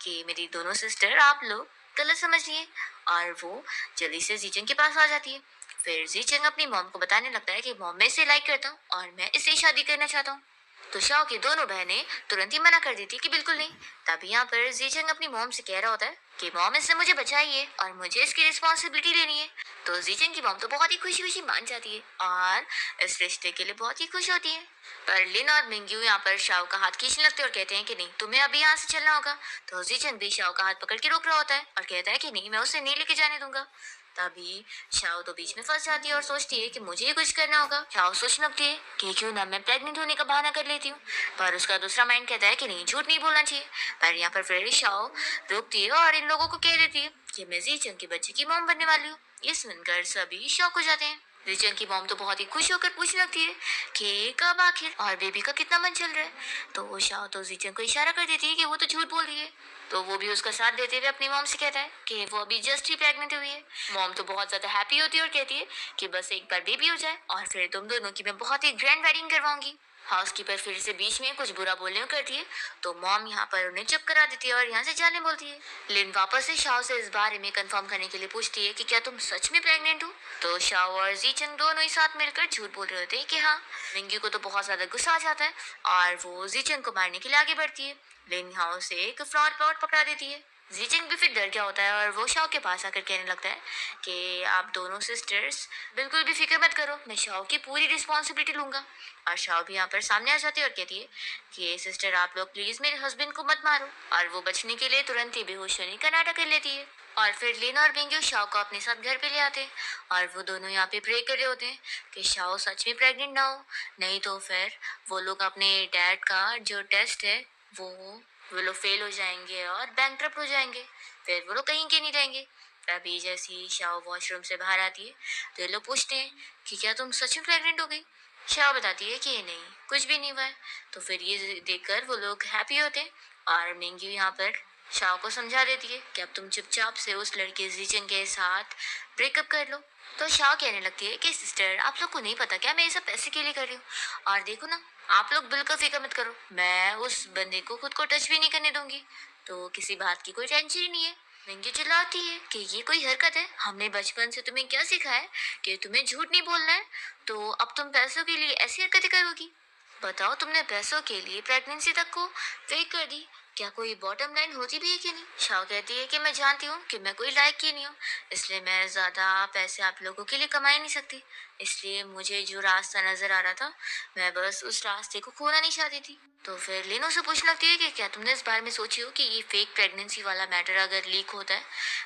कि मेरी दोनों सिस्टर आप लोग गलत समझ लिए, और वो जल्दी से जीचंग के पास आ जाती है। फिर जीचंग अपनी मॉम को बताने लगता है कि मॉम मैं इसे लाइक करता हूँ और मैं इससे शादी करना चाहता हूँ। तो शाओ की दोनों बहनें तुरंत ही मना कर देती है कि बिल्कुल नहीं। तभी यहाँ पर जीचंग अपनी मॉम से कह रहा होता है कि मॉम इससे मुझे बचाइए और मुझे इसकी रिस्पॉन्सिबिलिटी लेनी है। तो जीचंग की मॉम तो बहुत ही खुशी खुशी मान जाती है और इस रिश्ते के लिए बहुत ही खुश होती है। पर लिन और मिंग्यू यहाँ पर शाओ का हाथ खींचने लगते हैं और कहते हैं कि नहीं, तुम्हें अभी यहाँ से चलना होगा। तो जीचंग भी शाओ का हाथ पकड़ के रोक रहा होता है और कहता है कि नहीं, मैं उसे नहीं लेके जाने दूंगा। तभी शाओ तो बीच में फंस जाती है और सोचती है कि मुझे ही कुछ करना होगा। शाओ सोचने लगती है कि क्यों ना मैं प्रेग्नेंट होने का बहाना कर लेती हूँ, पर उसका दूसरा माइंड कहता है कि नहीं, झूठ नहीं बोलना चाहिए। पर यहाँ पर फिर शाओ रोकती है और इन लोगों को कह देती है कि मैं जीचंग के बच्चे की मॉम बनने वाली हूँ। ये सुनकर सभी शॉक हो जाते हैं। जीचंग की मॉम तो बहुत ही खुश होकर पूछने लगती है कि कब आखिर और बेबी का कितना मन चल रहा है। तो शाओ तो जीचंग को इशारा कर देती है कि वो तो झूठ बोल रही है। तो वो भी उसका साथ देते हुए अपनी मॉम से कहता है कि वो अभी जस्ट ही प्रेग्नेंट हुई है। मॉम तो बहुत ज्यादा हैप्पी होती है और कहती है कि बस एक बार बेबी हो जाए और फिर तुम दोनों की मैं बहुत ही ग्रैंड वेडिंग करवाऊंगी। हाउसकीपर फिर से बीच में कुछ बुरा बोलने को करती है, तो मॉम यहाँ पर उन्हें चुप करा देती है और यहाँ से जाने बोलती है। लिन वापस से शाओ से इस बारे में कंफर्म करने के लिए पूछती है कि क्या तुम सच में प्रेग्नेंट हो। तो शाओ और जीचंग दोनों ही साथ मिलकर झूठ बोल रहे होते हैं कि हाँ। मिंग्यू को तो बहुत ज्यादा गुस्सा आ जाता है और वो जीचंग को मारने के लिए आगे बढ़ती है। लिन यहाँ से एक फ्रॉड प्लॉट पकड़ा देती है। जीचंग भी फिर डर गया होता है और वो शाओ के पास आकर कहने लगता है कि आप दोनों सिस्टर्स बिल्कुल भी फिक्र मत करो, मैं शाओ की पूरी रिस्पॉन्सिबिलिटी लूंगा। और शाओ भी यहाँ पर सामने आ जाती है और कहती है कि सिस्टर आप लोग प्लीज मेरे हस्बैंड को मत मारो। और वो बचने के लिए तुरंत ही बेहोश होने का नाटक कर लेती है। और फिर लिन और मिंग्यू शाओ को अपने साथ घर पे ले आते हैं और वो दोनों यहाँ पे प्रे कर रहे होते हैं कि शाओ सच में प्रेग्नेंट ना हो, नहीं तो फिर वो लोग अपने डैड का जो टेस्ट है वो लोग फेल हो जाएंगे और बैंकक्रप्ट हो जाएंगे, फिर वो लोग कहीं के नहीं रहेंगे। तभी जैसे ही शाओ वॉशरूम से बाहर आती है तो ये लोग पूछते हैं कि क्या तुम सच में प्रेग्नेंट हो गई। शाओ बताती है कि नहीं, कुछ भी नहीं हुआ है। तो फिर ये देखकर वो लोग हैप्पी होते हैं और मिंग्यू यहाँ पर शाओ को समझा देती है कि अब तुम चुपचाप से उस लड़के जीचंग के साथ ब्रेकअप कर लो। तो शाओ कहने लगती है कि सिस्टर आप लोग को नहीं पता क्या, मैं ये सब पैसे के लिए कर रही हूँ, और देखो ना आप लोग बिल्कुल फिक्र मत करो, मैं उस बंदे को खुद को टच भी नहीं करने दूंगी, तो किसी बात की कोई टेंशन ही नहीं है। मिंगी चिल्लाती है कि ये कोई हरकत है, हमने बचपन से तुम्हें क्या सिखाया है कि तुम्हें झूठ नहीं बोलना है, तो अब तुम पैसों के लिए ऐसी हरकतें करोगी। बताओ, तुमने पैसों के लिए प्रेगनेंसी तक को फेक कर दी, क्या कोई बॉटम लाइन होती भी है कि नहीं। शाओ कहती है कि मैं जानती हूँ कि मैं कोई लायक ही नहीं हूँ, इसलिए मैं ज़्यादा पैसे आप लोगों के लिए कमा ही नहीं सकती, इसलिए मुझे जो रास्ता नज़र आ रहा था मैं बस उस रास्ते को खोना नहीं चाहती थी। तो फिर लिनो से पूछने लगती है कि क्या तुमने इस बारे में सोची हो कि ये फेक प्रेगनेंसी वाला मैटर अगर लीक होता है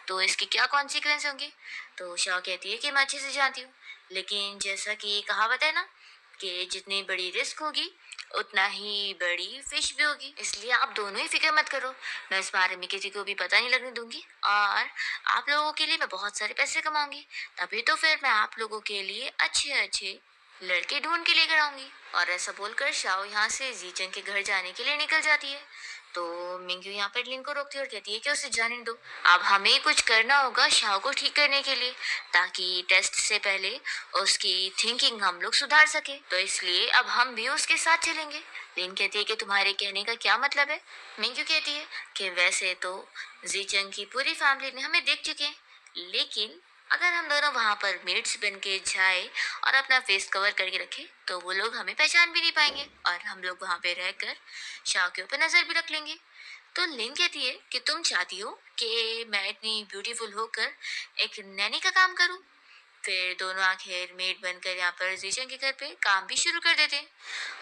तो इसके क्या कॉन्सिक्वेंस होंगे। तो शाओ कहती है कि मैं अच्छे से जानती हूँ, लेकिन जैसा कि कहावत है ना कि जितनी बड़ी रिस्क होगी उतना ही बड़ी फिश भी होगी, इसलिए आप दोनों ही फिक्र मत करो, मैं इस बारे में किसी को भी पता नहीं लगने दूंगी और आप लोगों के लिए मैं बहुत सारे पैसे कमाऊंगी, तभी तो फिर मैं आप लोगों के लिए अच्छे अच्छे लड़के ढूंढ के लेकर आऊंगी। और ऐसा बोलकर शाओ यहाँ से जीचंग के घर जाने के लिए निकल जाती है। तो मिंग्यू यहाँ पर लिन को रोकती है और कहती है कि उसे जाने दो, अब हमें कुछ करना होगा शाओ को ठीक करने के लिए, ताकि टेस्ट से पहले उसकी थिंकिंग हम लोग सुधार सके, तो इसलिए अब हम भी उसके साथ चलेंगे। लिन कहती है कि तुम्हारे कहने का क्या मतलब है। मिंग्यू कहती है कि वैसे तो जीचंग की पूरी फैमिली ने हमें देख चुके हैं, लेकिन अगर हम दोनों वहां पर मेड्स बन के जाए और अपना फेस कवर करके रखे तो वो लोग हमें पहचान भी नहीं पाएंगे और हम लोग वहां पे रहकर शाह के ऊपर नजर भी रख लेंगे। तो लिन कहती है कि तुम चाहती हो कि मैं इतनी ब्यूटीफुल होकर एक नैनी का काम करूं। फिर दोनों आखिर मेड बनकर यहाँ पर जीचन के घर पे काम भी शुरू कर देते हैं।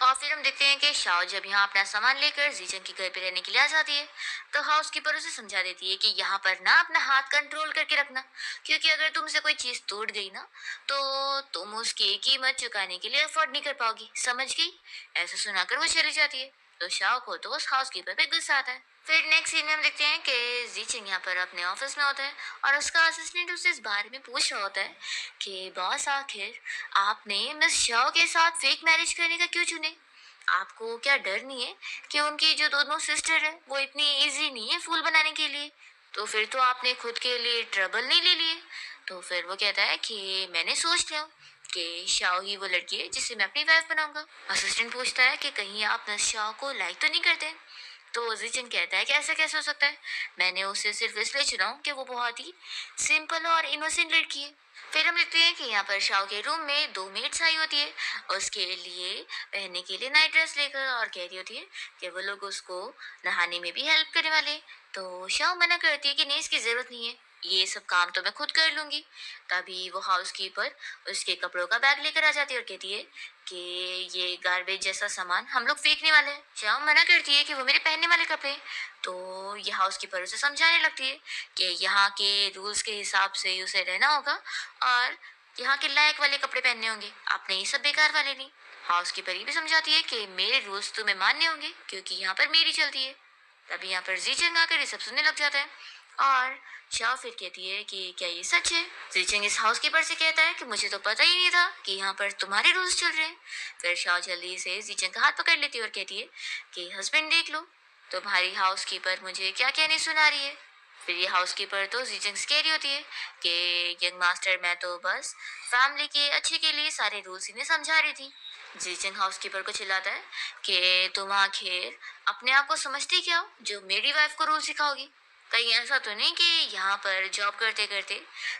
और फिर हम देखते हैं कि शाओ जब यहाँ अपना सामान लेकर जीचन के घर पे रहने के लिए आ जाती है तो हाउस कीपर उसे समझा देती है कि यहाँ पर ना अपना हाथ कंट्रोल करके रखना, क्योंकि अगर तुमसे कोई चीज टूट गई ना तो तुम उसकी कीमत चुकाने के लिए अफोर्ड नहीं कर पाओगी, समझ गई। ऐसा सुनाकर वो चली जाती है। तो शाओ को तो उस हाउस कीपर पे गुस्सा आता है। फिर नेक्स्ट सीन में हम देखते हैं कि जीचिंग यहाँ पर अपने ऑफिस में होता है और उसका असिस्टेंट उसे इस बारे में पूछ रहा होता है कि बॉस आखिर आपने मिस शाओ के साथ फेक मैरिज करने का क्यों चुने, आपको क्या डर नहीं है कि उनकी जो दोनों सिस्टर है वो इतनी इजी नहीं है फूल बनाने के लिए, तो फिर तो आपने खुद के लिए ट्रबल नहीं ले लिए। तो फिर वो कहता है कि मैंने सोच लिया कि शाओ ही वो लड़की है जिसे मैं अपनी वाइफ बनाऊंगा। असिस्टेंट पूछता है कि कहीं आप मिस शाओ को लाइक तो नहीं करते। तो जिचिन कहता है कि ऐसा कैसे हो सकता है, मैंने उसे सिर्फ इसलिए चुना हूं कि वो बहुत ही सिंपल और इनोसेंट लड़की है। फिर हम देखते हैं कि यहाँ पर शाओ के रूम में दो मेट्स आई होती है उसके लिए पहनने के लिए नाइट ड्रेस लेकर, और कह रही होती है कि वो लोग उसको नहाने में भी हेल्प करने वाले हैं। तो शाओ मना करती है कि नहीं, इसकी जरूरत नहीं है, ये सब काम तो मैं खुद कर लूंगी। तभी वो हाउसकीपर उसके कपड़ों का बैग लेकर आ जाती है और कहती है कि ये गार्बेज जैसा सामान हम लोग फेंकने वाले हैं। शाओ मना करती है कि वो मेरे पहनने वाले कपड़े हैं। तो ये हाउसकीपर उसे समझाने लगती है कि यहाँ के रूल्स के हिसाब से उसे रहना होगा और यहाँ के लायक वाले कपड़े पहनने होंगे, आपने ये सब बेकार वाले नहीं। हाउसकीपर ये भी समझाती है कि मेरे रूल्स तुम्हें मानने होंगे क्योंकि यहाँ पर मेरी चलती है। तभी यहाँ पर जीचंग आकर ये सब सुनने लग जाता है और शाओ फिर कहती है कि क्या ये सच है। जीचंग इस हाउसकीपर से कहता है कि मुझे तो पता ही नहीं था कि यहाँ पर तुम्हारे रूल्स चल रहे हैं। फिर शाओ जल्दी से जीचंग का हाथ पकड़ लेती है और कहती है कि हस्बैंड देख लो, तुम्हारी हाउसकीपर मुझे क्या कहने सुना रही है। फिर ये हाउसकीपर तो जीचंग से कह रही होती है कि यंग मास्टर, मैं तो बस फैमिली के अच्छे के लिए सारे रूल्स इन्हें समझा रही थी। जीचंग हाउसकीपर को चिल्लाता है कि तुम आखिर अपने आप को समझती क्या हो जो मेरी वाइफ को रूल सिखाओगी। कहीं ऐसा तो नहीं कि यहाँ पर जॉब करते करते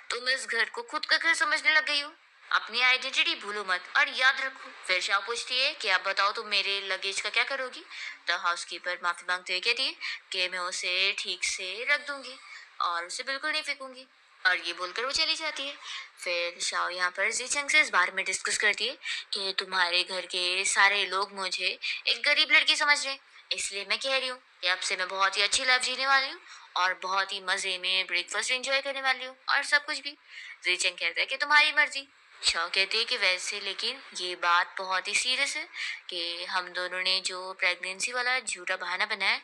तुम इस घर को खुद का घर समझने लग गई हो। अपनी आइडेंटिटी भूलो मत और याद रखो। फिर शाह पूछती है कि आप बताओ तुम मेरे लगेज का क्या करोगी। तो हाउसकीपर माफी मांगते हुए कहती है कि मैं उसे ठीक से रख दूंगी और उसे बिल्कुल नहीं फेंकूंगी, और ये बोलकर वो चली जाती है। फिर शाओ यहाँ पर जीचंग से इस बारे में डिस्कस करती है कि तुम्हारे घर के सारे लोग मुझे एक गरीब लड़की समझ रहे हैं, इसलिए मैं कह रही हूँ कि अब से मैं बहुत ही अच्छी लाइफ जीने वाली हूँ और बहुत ही मजे में ब्रेकफास्ट एंजॉय करने वाली हूँ और सब कुछ भी। जीचंग कहता है कि तुम्हारी मर्जी। शाओ कहती है कि वैसे लेकिन ये बात बहुत ही सीरियस है कि हम दोनों ने जो प्रेगनेंसी वाला झूठा बहाना बनाया,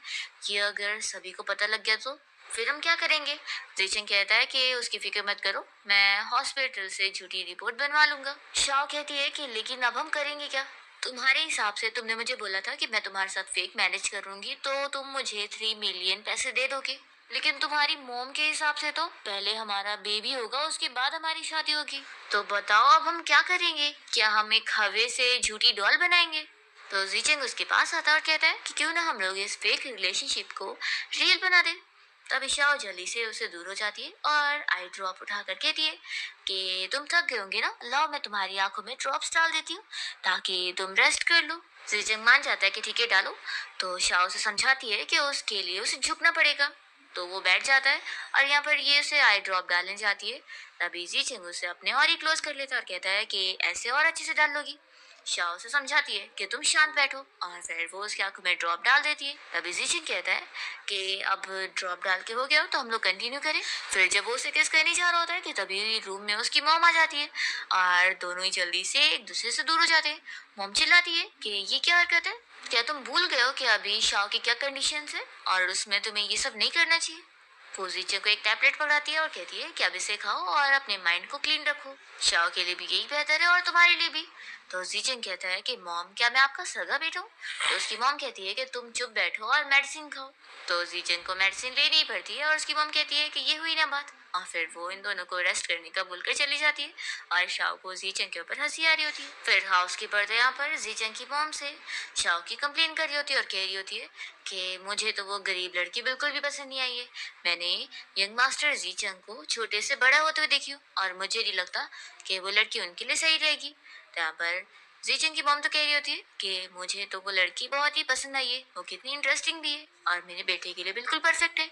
ये अगर सभी को पता लग गया तो फिर हम क्या करेंगे। जीचंग कहता है कि उसकी फिक्र मत करो, मैं हॉस्पिटल से झूठी रिपोर्ट बनवा लूंगा। शाओ कहती है कि लेकिन अब हम करेंगे क्या। तुम्हारे हिसाब से तुमने मुझे बोला था कि मैं तुम्हारे साथ फेक मैरिज करूंगी तो तुम मुझे 3 मिलियन पैसे दे दोगे, लेकिन तुम्हारी मोम के हिसाब से तो पहले हमारा बेबी होगा उसके बाद हमारी शादी होगी। तो बताओ अब हम क्या करेंगे, क्या हम एक हवे से झूठी डॉल बनाएंगे। तो जीचंग उसके पास आता है और कहता है कि क्यों ना हम लोग इस फेक रिलेशनशिप को रियल बना दें। तब शाओ जल्दी से उसे दूर हो जाती है और आई ड्रॉप उठा कर कहती है कि तुम थक गए होंगे ना, लाओ मैं तुम्हारी आंखों में ड्रॉप्स डाल देती हूँ ताकि तुम रेस्ट कर लो। जीचंग मान जाता है कि ठीक है डालो। तो शाओ से समझाती है कि उसके लिए उसे झुकना पड़ेगा। तो वो बैठ जाता है और यहाँ पर ये उसे आई ड्रॉप डालने जाती है। तभी जीचंग उसे अपने और ही क्लोज कर लेता है और कहता है कि ऐसे और अच्छे से डाल लोगी। शाओ से समझाती है कि तुम शांत बैठो और फिर वो उसकी आंखों में ड्रॉप डाल देती है। तभी जीचंग कहता है कि अब ड्रॉप डाल के हो गया हो तो हम लोग कंटिन्यू करें। फिर जब वो उसे किस करने जा रहा होता है कि तभी रूम में उसकी मॉम आ जाती है और दोनों ही जल्दी से एक दूसरे से दूर हो जाते हैं। मॉम चिल्लाती है कि ये क्या हरकत है, क्या तुम भूल गए हो कि अभी शाओ की क्या कंडीशन है और उसमें तुम्हें ये सब नहीं करना चाहिए। वो जीचंग को एक टैबलेट पकड़ाती है और कहती है कि अब इसे खाओ और अपने माइंड को क्लीन रखो, शाओ के लिए भी यही बेहतर है और तुम्हारे लिए भी। तो जीचंग कहता है कि मॉम क्या मैं आपका सगा बेटा हूँ। तो उसकी मॉम कहती है कि तुम चुप बैठो और मेडिसिन खाओ। तो जीचंग को मेडिसिन लेनी पड़ती है और उसकी मॉम कहती है कि ये हुई ना बात, और फिर वो इन दोनों को रेस्ट करने का बोलकर चली जाती है और शाओ को जीचंग के ऊपर हंसी आ रही होती है। फिर हाउस कीपर तो यहाँ पर जीचंग की मॉम से शाओ की कंप्लेन कर रही होती है और कह रही होती है कि मुझे तो वो गरीब लड़की बिल्कुल भी पसंद नहीं आई है, मैंने यंग मास्टर जीचंग को छोटे से बड़ा होते हुए देखी हूँ और मुझे नहीं लगता कि वो लड़की उनके लिए सही रहेगी। तो यहाँ पर जीचंग की मॉम तो कह रही होती है कि मुझे तो वो लड़की बहुत ही पसंद आई है, वो कितनी इंटरेस्टिंग भी है और मेरे बेटे के लिए बिल्कुल परफेक्ट है।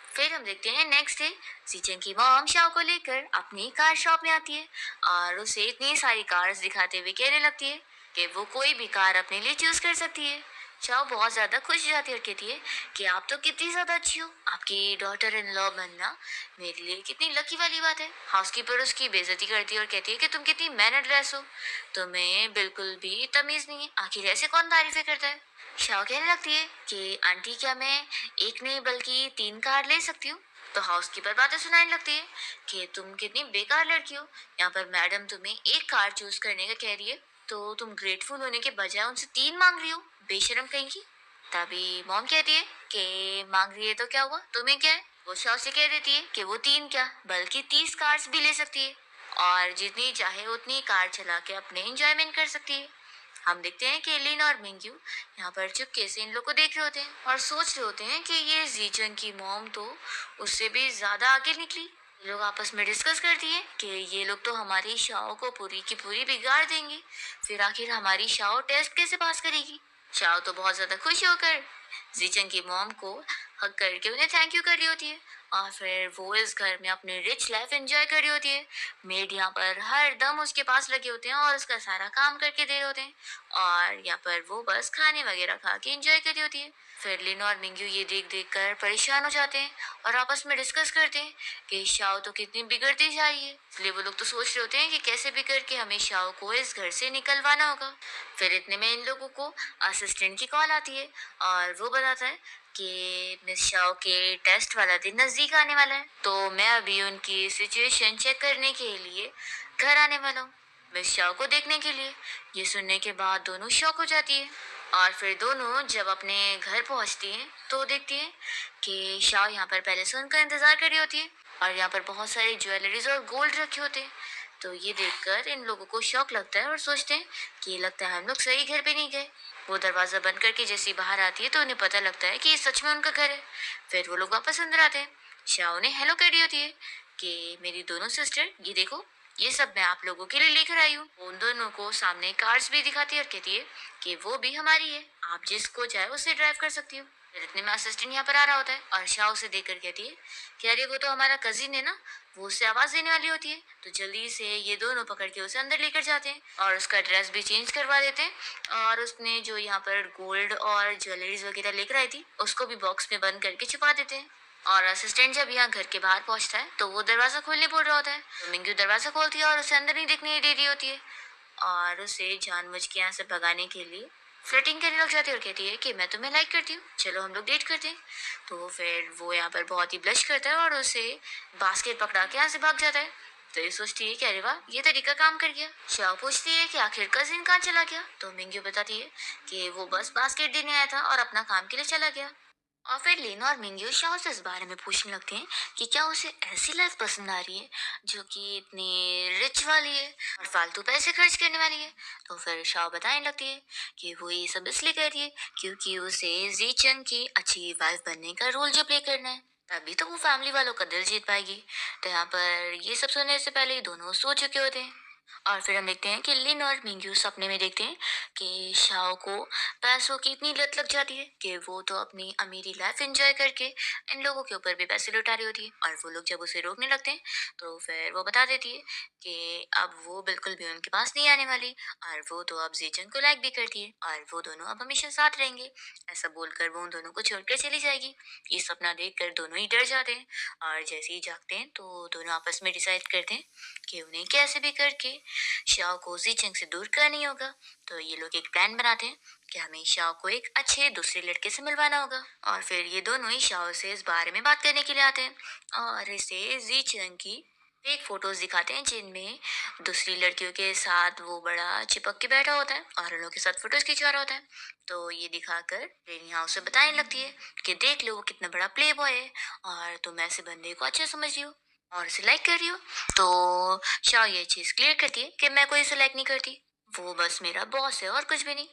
फिर हम देखते हैं नेक्स्ट डे जीचंग की मॉम शाओ को लेकर अपनी कार शॉप में आती है और उसे इतनी सारी कार्स दिखाते हुए कहने लगती है कि वो कोई भी कार अपने लिए चूज कर सकती है। शाओ बहुत ज्यादा खुश हो जाती है और कहती है कि आप तो कितनी ज्यादा अच्छी हो, आपकी डॉटर इन लॉ बनना मेरे लिए कितनी लकी वाली बात है। हाउसकीपर उसकी बेइज्जती करती है और कहती है कि तुम कितनी मैनरलेस हो, तुम्हें बिल्कुल भी तमीज नहीं है, आखिर ऐसे कौन तारीफें करता है। शाओ कहने लगती है कि आंटी क्या मैं एक नहीं बल्कि 3 कार ले सकती हूँ। तो हाउसकीपर बातें सुनाने लगती है कि तुम कितनी बेकार लड़की हो, यहाँ पर मैडम तुम्हें एक कार चूज करने का कह रही है तो तुम ग्रेटफुल होने के बजाय उनसे 3 मांग रही हो, बेशरम कहेंगी। तभी मॉम कहती है कि मांग रही है तो क्या हुआ, तुम्हें क्या है। वो शाओ से कह देती है कि वो 3 क्या बल्कि 30 कार्स भी ले सकती है और जितनी चाहे उतनी कार चला के अपने एंजॉयमेंट कर सकती है। हम देखते हैं कि लिन और मिंग्यू यहाँ पर चुपके से इन लोग को देख रहे होते हैं और सोच रहे होते हैं कि ये जीचन की मॉम तो उससे भी ज्यादा आगे निकली। ये लोग आपस में डिस्कस करती है कि ये लोग तो हमारी शाओ को पूरी की पूरी बिगाड़ देंगे, फिर आखिर हमारी शाओ टेस्ट कैसे पास करेगी। शाओ तो बहुत ज्यादा खुश होकर जीचन की मॉम को हक करके उन्हें थैंक यू कर रही होती है और फिर वो इस घर में अपनी रिच लाइफ एंजॉय कर रही होती है। मेड यहाँ पर हर दम उसके पास लगे होते हैं और उसका सारा काम करके दे रहे होते हैं और यहाँ पर वो बस खाने वगैरह खा के एंजॉय कर रही होती है। फिर लिन और मिंग्यू ये देख देख कर परेशान हो जाते हैं और आपस में डिस्कस करते हैं कि शाओ तो कितनी बिगड़ती जा रही है। इसलिए वो लोग तो सोच रहे होते हैं कि कैसे भी करके हमें शाओ को इस घर से निकलवाना होगा। फिर इतने में इन लोगों को असिस्टेंट की कॉल आती है और वो बताता है कि मिस शाओ के टेस्ट वाला दिन नजदीक आने वाला है, तो मैं अभी उनकी सिचुएशन चेक करने के लिए घर आने वाला हूँ मिस शाओ को देखने के लिए। ये सुनने के बाद दोनों शॉक हो जाती है और फिर दोनों जब अपने घर पहुंचती हैं तो देखती हैं कि शाओ यहाँ पर पहले से उनका इंतजार कर रही होती है और यहाँ पर बहुत सारी ज्वेलरीज और गोल्ड रखे होते हैं। तो ये देखकर इन लोगों को शौक लगता है और सोचते हैं कि लगता है हम लोग सही घर पे नहीं गए। वो दरवाजा बंद करके जैसी बाहर आती है तो उन्हें पता लगता है कि ये सच में उनका घर है। फिर वो लोग वापस अंदर आते हैं। शाओ ने हेलो कर दी होती है कि मेरी दोनों सिस्टर ये देखो, ये सब मैं आप लोगों के लिए लेकर आई हूँ। उन दोनों को सामने कार्स भी दिखाती है और कहती है कि वो भी हमारी है, आप जिसको चाहे उसे ड्राइव कर सकती हो। फिर इतने में असिस्टेंट यहाँ पर आ रहा होता है और शाओ उसे देखकर कहती है कि अरे वो तो हमारा कजिन है ना, वो उससे आवाज देने वाली होती है। तो जल्दी से ये दोनों पकड़ के उसे अंदर लेकर जाते हैं और उसका ड्रेस भी चेंज करवा देते हैं और उसने जो यहाँ पर गोल्ड और ज्वेलरीज वगैरह लेकर आई थी उसको भी बॉक्स में बंद करके छुपा देते हैं। और असिस्टेंट जब यहाँ घर के बाहर पहुंचता है तो वो दरवाजा खोलने बोल रहा होता है, तो मिंगू दरवाजा खोलती है और उसे अंदर नहीं देखने दे रही होती है और उसे जानबूझ के यहाँ से भगाने के लिए फ्लर्टिंग करने लग जाती है और कहती है कि मैं तुम्हें लाइक करती हूँ, चलो हम लोग डेट करते हैं। तो फिर वो यहाँ पर बहुत ही ब्लश करता है और उसे बास्केट पकड़ा के यहाँ से भाग जाता है। तो ये सोचती है कि अरे वाह, ये तरीका काम कर गया। शाओ पूछती है कि आखिर कजिन कहाँ चला गया, तो मिंग्यू बताती है कि वो बस बास्केट देने आया था और अपना काम के लिए चला गया। और फिर लीना और मिंग्यू शाओ से इस बारे में पूछने लगते हैं कि क्या उसे ऐसी लाइफ पसंद आ रही है जो कि इतनी रिच वाली है और फालतू पैसे खर्च करने वाली है। तो फिर शाओ बताने लगती है कि वो ये सब इसलिए कर रही है क्योंकि उसे जी चंग की अच्छी वाइफ बनने का रोल जो प्ले करना है, तभी तो वो फैमिली वालों का दिल जीत पाएगी। तो यहाँ पर ये सब सुनने से पहले ही दोनों सो चुके होते हैं। और फिर हम देखते हैं कि लिन और मिंग्यू सपने में देखते हैं कि शाओ को पैसों की इतनी लत लग जाती है कि वो तो अपनी अमीरी लाइफ एंजॉय करके इन लोगों के ऊपर भी पैसे लुटा रही होती है। और वो लोग जब उसे रोकने लगते हैं तो फिर वो बता देती है कि अब वो बिल्कुल भी उनके पास नहीं आने वाली और वो तो अब जीचन को लाइक भी करती है और वो दोनों अब हमेशा साथ रहेंगे। ऐसा बोलकर वो उन दोनों को छोड़कर चली जाएगी। ये सपना देखकर दोनों ही डर जाते हैं और जैसे ही जागते हैं तो दोनों आपस में डिसाइड करते हैं कि उन्हें कैसे भी करके शाओ को जीचंग से दूर करना ही होगा। तो ये लोग एक प्लान बनाते हैं कि हमें शाओ को एक अच्छे दूसरे लड़के से मिलवाना होगा और फिर ये दोनों ही शाओ से इस बारे में बात करने के लिए आते हैं और इसे जीचंग की फेक फोटोज दिखाते हैं जिनमें दूसरी लड़कियों के साथ वो बड़ा चिपक के बैठा होता है और उन लोगों के साथ फोटोज खिंचवा रहा होता है। तो ये दिखाकर रेनी हाउस से बताने लगती है कि देख लो वो कितना बड़ा प्ले बॉय है और तुम ऐसे बंदे को अच्छा समझ रही हो और उसे लाइक कर रही हो। तो शाह ये चीज क्लियर करती है कि मैं कोई उसे लाइक नहीं करती, वो बस मेरा बॉस है और कुछ भी नहीं।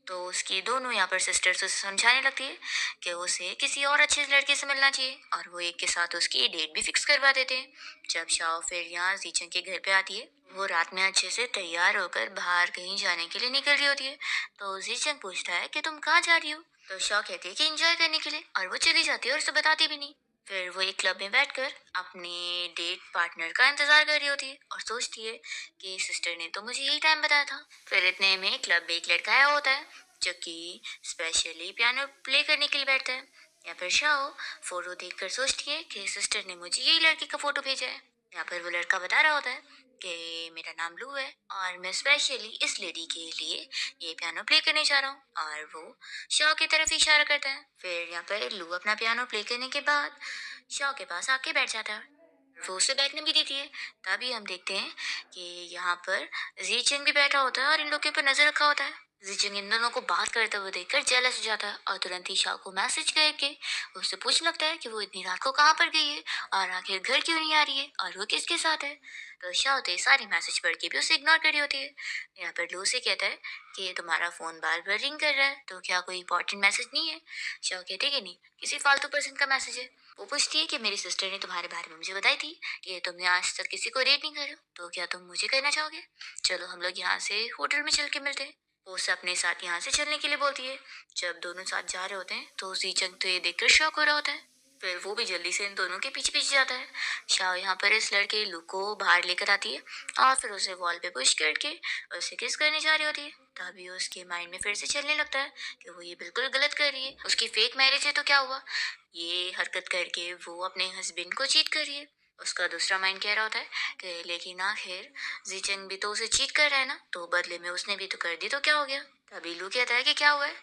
तो उसकी दोनों यहाँ पर सिस्टर्स उसे समझाने लगती है कि उसे किसी और अच्छे लड़के से मिलना चाहिए और वो एक के साथ उसकी डेट भी फिक्स करवा देते हैं। जब शाओ फिर यहाँ जीचन के घर पे आती है वो रात में अच्छे से तैयार होकर बाहर कहीं जाने के लिए निकल रही होती है। तो जीचन पूछता है कि तुम कहाँ जा रही हो, तो शाओ कहती है कि एंजॉय करने के लिए और वो चली जाती है और उसे बताती भी नहीं। फिर वो एक क्लब में बैठकर अपने डेट पार्टनर का इंतजार कर रही होती है और सोचती है कि सिस्टर ने तो मुझे यही टाइम बताया था। फिर इतने में क्लब में एक लड़का आया होता है जो कि स्पेशली पियानो प्ले करने के लिए बैठता है। या फिर शाओ फोटो देखकर सोचती है कि सिस्टर ने मुझे यही लड़के का फोटो भेजा है। यहाँ पर वो लड़का बता रहा होता है कि मेरा नाम लू है और मैं स्पेशली इस लेडी के लिए ये पियानो प्ले करने जा रहा हूँ और वो शॉ की तरफ इशारा करता है। फिर यहाँ पर लू अपना पियानो प्ले करने के बाद शॉ के पास आके बैठ जाता है, वो उसे बैठने भी देती है। तभी हम देखते हैं कि यहाँ पर जीचन भी बैठा होता है और इन लोग के ऊपर नजर रखा होता है। जिचिंग इन दोनों को बात करते हुए देखकर जेलस हो जाता है और तुरंत ही शाओ को मैसेज करके उससे पूछने लगता है कि वो इतनी रात को कहाँ पर गई है और आखिर घर क्यों नहीं आ रही है और वो किसके साथ है। तो शाओ तो ये सारी मैसेज पढ़ के भी उसे इग्नोर कर रही होती है। यहाँ पर लू से कहता है कि तुम्हारा फोन बार बार रिंग कर रहा है तो क्या कोई इंपॉर्टेंट मैसेज नहीं है। शाओ कहती है कि नहीं, किसी फालतू पर्सन का मैसेज है। वो पूछती है कि मेरी सिस्टर ने तुम्हारे बारे में मुझे बताई थी कि तुमने आज तक किसी को रेट नहीं करे हो, तो क्या तुम मुझे कहना चाहोगे। चलो हम लोग यहाँ से होटल में चल के मिलते हैं। वो उसे अपने साथ यहाँ से चलने के लिए बोलती है। जब दोनों साथ जा रहे होते हैं तो जीचंग तो ये देखकर शॉक हो रहा होता है। फिर वो भी जल्दी से इन दोनों के पीछे पीछे जाता है। शाओ यहाँ पर इस लड़के लू को बाहर लेकर आती है और फिर उसे वॉल पे पुश करके उसे किस करने जा रही होती है। तभी उसके माइंड में फिर से चलने लगता है कि वो ये बिल्कुल गलत कर रही है, उसकी फेक मैरिज है तो क्या हुआ, ये हरकत करके वो अपने हस्बैंड को चीट कर रही है। उसका दूसरा माइंड कह रहा होता है कि लेकिन आखिर जीचंग भी तो उसे चीट कर रहा है ना, तो बदले में उसने भी तो कर दी तो क्या हो गया। तभी लू कहता है कि क्या हुआ है।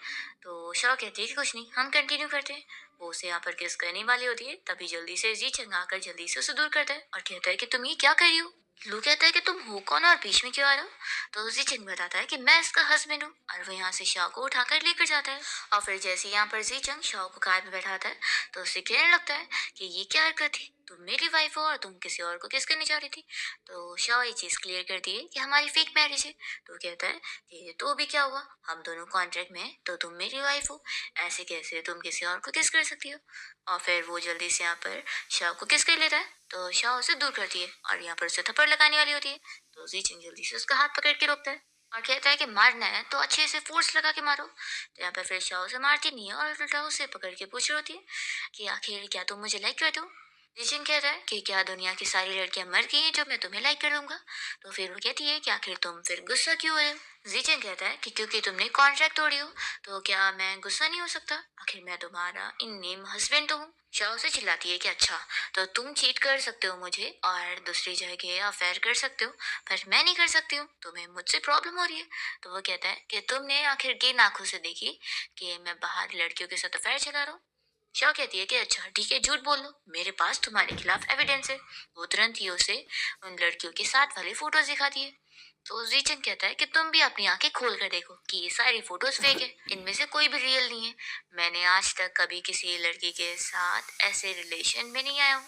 तो शॉ कहती है कि कुछ नहीं, हम कंटिन्यू करते हैं। वो उसे यहाँ पर किस करने वाली होती है तभी जल्दी से जीचंग आकर जल्दी से उसे दूर करता है और कहता है कि तुम ये क्या कर रही हो। लू कहता है कि तुम हो कौन और बीच में क्यों आ रहे हो। तो जीचंग बताता है कि मैं इसका हस्बैंड हूँ और वो यहाँ से शाओ को उठाकर लेकर जाता है। और फिर जैसे यहाँ पर जीचंग शाओ को कार में बैठाता है तो उसे कहने लगता है कि ये क्या हरकत थी, तुम मेरी वाइफ हो और तुम किसी और को किस करने जा रही थी। तो शाओ ये चीज क्लियर करती है कि हमारी फेक मैरिज है। तो कहता है कि तो भी क्या हुआ, हम दोनों कॉन्ट्रैक्ट में हैं, तो तुम मेरी वाइफ हो, ऐसे कैसे तुम किसी और को किस कर सकती हो। और फिर वो जल्दी से यहाँ पर शाओ को किस कर लेता है तो शाओ उसे दूर करती है और यहाँ पर उसे थप्पड़ लगाने वाली होती है। तो जीचंग जल्दी से उसका हाथ पकड़ के रोकता है और कहता है कि मारना है तो अच्छे से फोर्स लगा के मारो। तो यहाँ पर फिर शाओ से मारती नहीं है और उल्टा उसे पकड़ के पूछ रही होती है कि आखिर क्या तुम मुझे लाइक करते हो। जिशिन कहता है कि क्या दुनिया की सारी लड़कियां मर गई हैं जो मैं तुम्हें लाइक करूंगा। तो फिर वो कहती है कि आखिर तुम फिर गुस्सा क्यों हो रहे हो। जीचन कहता है कि क्योंकि तुमने कॉन्ट्रैक्ट तोड़ी हो, तो क्या मैं गुस्सा नहीं हो सकता, आखिर मैं तुम्हारा इन नेम हस्बैंड तो हूँ। शाओ से चिल्लाती है कि अच्छा, तो तुम चीट कर सकते हो मुझे और दूसरी जगह अफेयर कर सकते हो, पर मैं नहीं कर सकती हूँ, तुम्हें मुझसे प्रॉब्लम हो रही है। तो वो कहता है कि तुमने आखिर किन आंखों से देखी कि मैं बाहर लड़कियों के साथ अफेयर चला रहा हूँ। शॉ कहती है कि अच्छा ठीक है, झूठ बोल लो, मेरे पास तुम्हारे खिलाफ एविडेंस है। वो तुरंत ही उसे उन लड़कियों के साथ वाले फोटोज दिखाती है। तो जीचन कहता है कि तुम भी अपनी आंखें खोल कर देखो कि ये सारी फोटोज फेक है, इनमें से कोई भी रियल नहीं है। मैंने आज तक कभी किसी लड़की के साथ ऐसे रिलेशन में नहीं आया हूँ।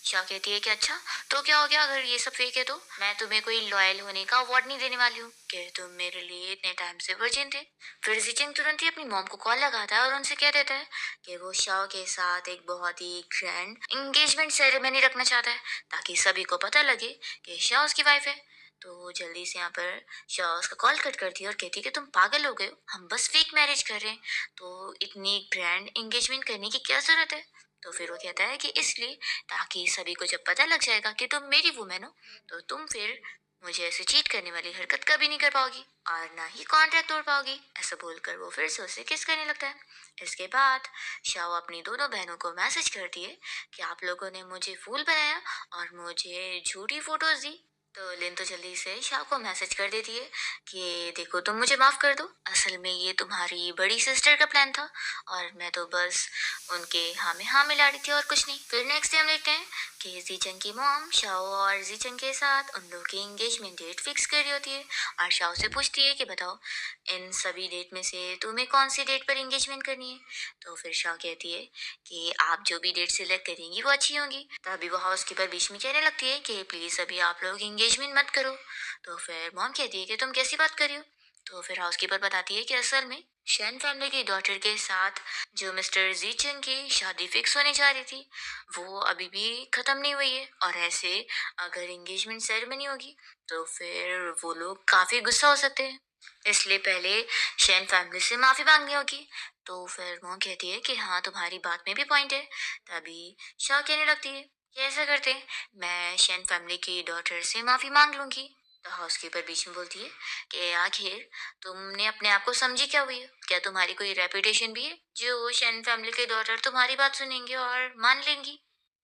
शा कहती है कि अच्छा, तो क्या हो गया अगर ये सब फेक है, तो मैं तुम्हें कोई लॉयल होने का अवार्ड नहीं देने वाली हूँ कि तुम मेरे लिए इतने टाइम से वर्जिन थे। फिर जिचिंग तुरंत ही अपनी मॉम को कॉल लगाता है और उनसे कह देता है कि वो शाओ के साथ एक बहुत ही ग्रैंड एंगेजमेंट सेरेमनी रखना चाहता है ताकि सभी को पता लगे कि शाओ उसकी वाइफ है। तो वो जल्दी से यहाँ पर शाओ उसका कॉल कट करती है और कहती है कि तुम पागल हो गए हो, हम बस फेक मैरिज कर रहे हैं, तो इतनी ग्रैंड एंगेजमेंट करने की क्या जरूरत है। तो फिर वो कहता है कि इसलिए ताकि सभी को जब पता लग जाएगा कि तुम मेरी वुमेन हो, तो तुम फिर मुझे ऐसे चीट करने वाली हरकत कभी नहीं कर पाओगी और ना ही कॉन्ट्रैक्ट तोड़ पाओगी। ऐसा बोलकर वो फिर से उसे किस करने लगता है। इसके बाद शाओ अपनी दोनों बहनों को मैसेज करती है कि आप लोगों ने मुझे फूल बनाया और मुझे झूठी फोटोज दी। तो लिन तो जल्दी से शाओ को मैसेज कर देती है कि देखो तुम मुझे माफ कर दो, असल में ये तुम्हारी बड़ी सिस्टर का प्लान था और मैं तो बस उनके हाँ में हाँ मिला रही थी और कुछ नहीं। फिर नेक्स्ट डे हम देखते हैं कि जीचंग की मॉम शाओ और जीचंग के साथ उन लोग की एंगेजमेंट डेट फिक्स कर रही होती है और शाओ से पूछती है कि बताओ इन सभी डेट में से तुम्हें कौन सी डेट पर एंगेजमेंट करनी है। तो फिर शाओ कहती है कि आप जो भी डेट सिलेक्ट करेंगी वो अच्छी होंगी। तभी वो हाउस कीपर बीच में कहने लगती है कि प्लीज अभी आप लोग एंगेजमेंट मत करो। तो फिर मॉम कहती है कि तुम कैसी बात कर रही हो। तो फिर हाउस कीपर बताती है कि असल में शैन फैमिली की डॉटर के साथ जो मिस्टर जीचंग की शादी फिक्स होने जा रही थी वो अभी भी खत्म नहीं हुई है और ऐसे अगर एंगेजमेंट सेरेमनी होगी तो फिर वो लोग काफी गुस्सा हो सकते हैं, इसलिए पहले शैन फैमिली से माफी मांगनी होगी। तो फिर वो कहती है कि हाँ तुम्हारी बात में भी पॉइंट है। तभी शाह कहने लगती है कि ऐसा करते हैं, मैं शैन फैमिली की डॉटर से माफी मांग लूंगी। तो हाउसकीपर बीच में बोलती है कि आखिर तुमने अपने आप को समझी क्या हुई है, क्या तुम्हारी कोई रेपुटेशन भी है जो शैन फैमिली के डॉटर तुम्हारी बात सुनेंगे और मान लेंगी।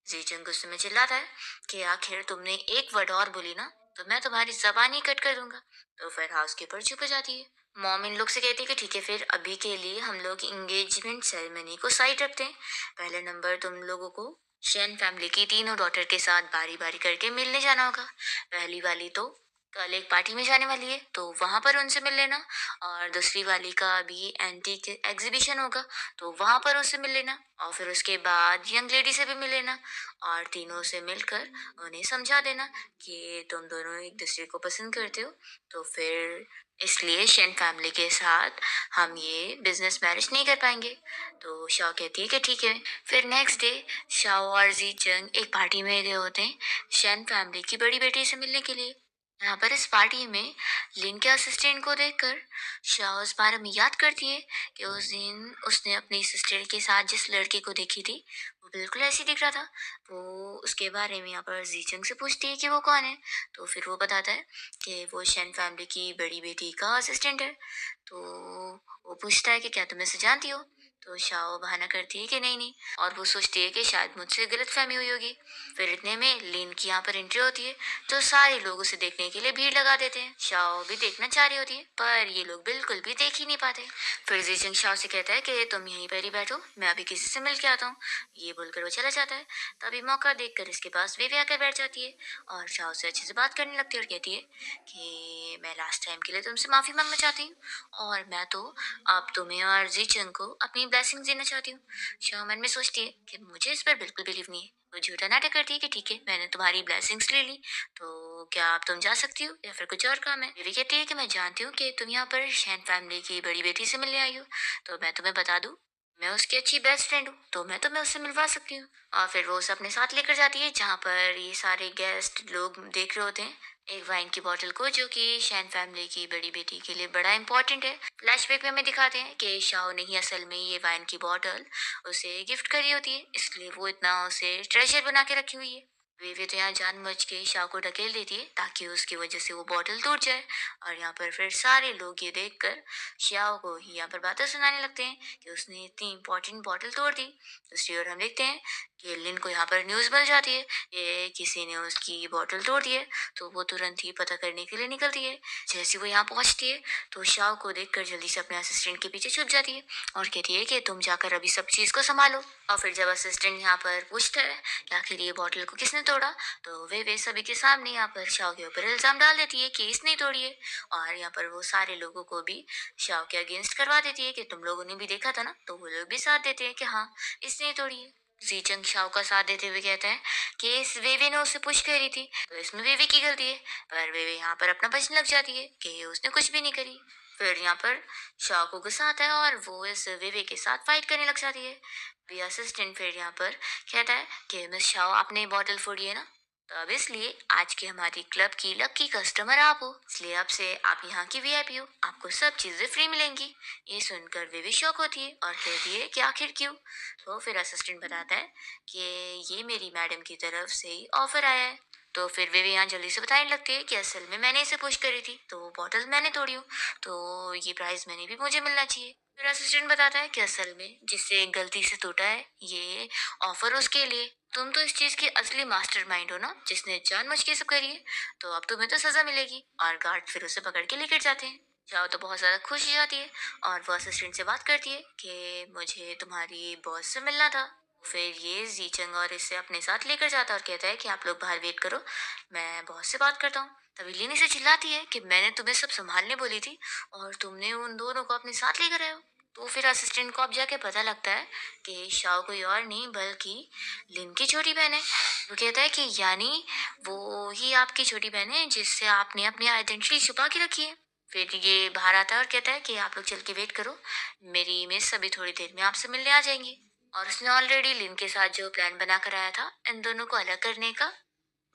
जीचंग गुस्से में चिल्लाता है कि आखिर तुमने एक वर्ड और बोली ना तो मैं तुम्हारी जबान ही कट कर दूंगा। तो फिर हाउसकीपर चुप हो जाती है। मॉम इन लोग से कहती है कि ठीक है, फिर अभी के लिए हम लोग इंगेजमेंट सेरेमनी को साइड रखते हैं। पहले नंबर तुम लोगों को शैन फैमिली की तीनों डॉटर के साथ बारी बारी करके मिलने जाना होगा। पहली वाली तो कल एक पार्टी में जाने वाली है तो वहां पर उनसे मिल लेना, और दूसरी वाली का भी एंटीक एग्जीबिशन होगा तो वहां पर उससे मिल लेना, और फिर उसके बाद यंग लेडी से भी मिल लेना, और तीनों से मिलकर उन्हें समझा देना कि तुम दोनों एक दूसरे को पसंद करते हो, तो फिर इसलिए शेन फैमिली के साथ हम ये बिजनेस मैरिज नहीं कर पाएंगे। तो शाओ कहती है कि ठीक है। फिर नेक्स्ट डे शाओ और जी चंग एक पार्टी में गए होते हैं शेन फैमिली की बड़ी बेटी से मिलने के लिए। यहाँ पर इस पार्टी में लिन के असिस्टेंट को देखकर शाओ इस बारे में याद करती है कि उस दिन उसने अपनी सिस्टर के साथ जिस लड़के को देखी थी वो बिल्कुल ऐसे दिख रहा था। वो उसके बारे में यहाँ पर जीचंग से पूछती है कि वो कौन है, तो फिर वो बताता है कि वो शेन फैमिली की बड़ी बेटी का असिस्टेंट है। तो वो पूछता है कि क्या तुम इसे जानती हो, तो शाओ बहाना करती है कि नहीं नहीं, और वो सोचती है कि शायद मुझसे गलतफहमी हुई होगी। फिर इतने में लिन की यहाँ पर एंट्री होती है तो सारे लोग उसे देखने के लिए भीड़ लगा देते हैं। शाओ भी देखना चाह रही होती है पर ये लोग बिल्कुल भी देख ही नहीं पाते। फिर जीजंग शाओ से कहता है कि तुम यहीं पर ही बैठो, मैं अभी किसी से मिल के आता हूँ। ये बोलकर वो चला जाता है। तभी मौका देखकर इसके पास वे आकर बैठ जाती है और शाओ से अच्छे से बात करने लगती है और कहती है कि मैं लास्ट टाइम के लिए तुमसे माफी मांगना चाहती हूँ, और मैं तो अब तुम्हें और जीचंग को अपनी ब्लेसिंग देना चाहती हूँ। शाओ मन में सोचती है कि मुझे इस पर बिल्कुल बिलीव नहीं है। वो झूठा नाटक करती है कि ठीक है मैंने तुम्हारी ब्लेसिंग्स ले ली, तो क्या अब तुम जा सकती हो या फिर कुछ और काम है। बेबी कहती है कि मैं जानती हूँ कि तुम यहाँ पर शैन फैमिली की बड़ी बेटी से मिलने आई हो, तो मैं तुम्हें बता दूँ मैं उसकी अच्छी बेस्ट फ्रेंड हूँ, तो मैं तुम्हें उससे मिलवा सकती हूँ। और फिर वो उसे अपने साथ लेकर जाती है जहाँ पर ये सारे गेस्ट लोग देख रहे होते हैं एक वाइन की बोतल को, जो कि शैन फैमिली की बड़ी बेटी के लिए बड़ा इंपॉर्टेंट है। फ्लैशबैक में हमें दिखाते हैं कि शाओ ने ही असल में ये वाइन की बोतल उसे गिफ्ट करी होती है, इसलिए वो इतना उसे ट्रेजर बना के रखी हुई है। वे तो यहाँ जानबूझ के शाओ को ढकेल देती है ताकि उसकी वजह से वो बॉटल टूट जाए, और यहाँ पर फिर सारे लोग ये देखकर शाओ को ही यहाँ पर बातें सुनाने लगते हैं कि उसने इतनी इंपॉर्टेंट बॉटल तोड़ दी। दूसरी ओर हम देखते हैं कि लिन को यहाँ पर न्यूज़ मिल जाती है कि किसी ने उसकी बॉटल तोड़ दी है, तो वो तुरंत ही पता करने के लिए निकलती है। जैसे वो यहाँ पहुँचती है तो शाओ को देखकर जल्दी से अपने असिस्टेंट के पीछे छुप जाती है और कहती है कि तुम जाकर अभी सब चीज़ को संभालो। और फिर जब असिस्टेंट यहाँ पर पूछता है कि आखिर ये बॉटल को किसने तोड़ा, तो वे सभी के सामने यहाँ पर शाओ के ऊपर इल्जाम डाल देती है कि इसने तोड़ी है, और यहाँ पर वो सारे लोगों को भी शाओ के अगेंस्ट करवा देती है कि तुम लोगों ने भी देखा था ना, तो वो लोग भी साथ देते हैं कि हाँ इसने तोड़ी है। जीचंग शाओ का साथ देते हुए कहता है कि इस वेवे ने उससे पुश करी थी तो इसमें वेवे की गलती है, पर वेवे यहाँ पर अपना बचने लग जाती है कि उसने कुछ भी नहीं करी। फिर यहाँ पर शाओ को गुस्सा आता है और वो इस वेवे के साथ फाइट करने लग जाती है। वी असिस्टेंट फिर यहाँ पर कहता है कि मिस शाओ आपने बॉटल फोड़ी है ना, तो अब इसलिए आज के हमारी क्लब की लकी कस्टमर आप हो, इसलिए अब से आप यहाँ की वीआईपी हो, आपको सब चीजें फ्री मिलेंगी। ये सुनकर वे भी शौक होती है और कहती है कि आखिर क्यों। तो फिर असिस्टेंट बताता है कि ये मेरी मैडम की तरफ से ही ऑफर आया है। तो फिर वे भी यहाँ जल्दी से बताने लगती है कि असल में मैंने इसे पुश करी थी तो वो बॉटल मैंने तोड़ी हूँ, तो ये प्राइस मैंने भी मुझे मिलना चाहिए। फिर असिस्टेंट बताता है कि असल में जिससे गलती से टूटा है ये ऑफर उसके लिए, तुम तो इस चीज की असली मास्टरमाइंड हो ना जिसने जानबूझ के सब करी है, तो अब तुम्हें तो सजा मिलेगी। और गार्ड फिर उसे पकड़ के लेकर जाते हैं। जाओ तो बहुत ज्यादा खुश हो जाती है और वो असिस्टेंट से बात करती है कि मुझे तुम्हारी बॉस से मिलना था। फिर ये जीचंग और इसे अपने साथ लेकर जाता है और कहता है कि आप लोग बाहर वेट करो, मैं बॉस से बात करता हूँ। तभी लिनी से चिल्लाती है कि मैंने तुम्हें सब संभालने बोली थी और तुमने उन दोनों को अपने साथ लेकर आए हो। तो फिर असिस्टेंट को अब जाके पता लगता है कि शाओ कोई और नहीं बल्कि लिन की छोटी बहन है। वो कहता है कि यानी वो ही आपकी छोटी बहन है जिससे आपने अपनी आइडेंटिटी छुपा के रखी है। फिर ये बाहर आता है और कहता है कि आप लोग चल के वेट करो, मेरी मिस अभी थोड़ी देर में आपसे मिलने आ जाएंगी। और उसने ऑलरेडी लिन के साथ जो प्लान बना कर आया था इन दोनों को अलग करने का,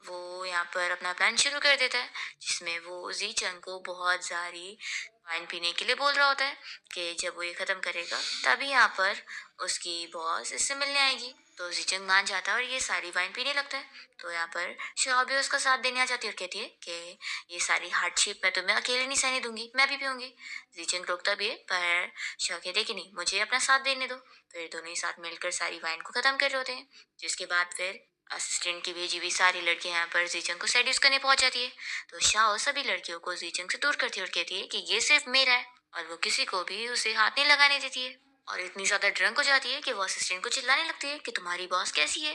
वो यहाँ पर अपना प्लान शुरू कर देता है जिसमें वो जी चंग को बहुत सारी वाइन पीने के लिए बोल रहा होता है कि जब वो ये खत्म करेगा तभी यहाँ पर उसकी बॉस इससे मिलने आएगी। तो जी चंग मान जाता है और ये सारी वाइन पीने लगता है। तो यहाँ पर शाओ भी उसका साथ देने आ जाती है और कहती है कि ये सारी हार्डशिप मैं तुम्हें अकेले नहीं सहने दूंगी, मैं भी पीऊंगी। जी चंग रोकता भी है पर शाओ कहते हैं कि नहीं मुझे अपना साथ देने दो। फिर दोनों ही साथ मिलकर सारी वाइन को खत्म कर रहे होते हैं, जिसके बाद फिर असिस्टेंट की भेजी हुई सारी लड़कियां यहाँ पर जीचंग को सेड्यूस करने पहुंच जाती है। तो शाओ सभी लड़कियों को जीचंग से दूर करती है और कहती है कि ये सिर्फ मेरा है और वो किसी को भी उसे हाथ नहीं लगाने देती है। और इतनी ज़्यादा ड्रंक हो जाती है कि वो असिस्टेंट को चिल्लाने लगती है कि तुम्हारी बॉस कैसी है,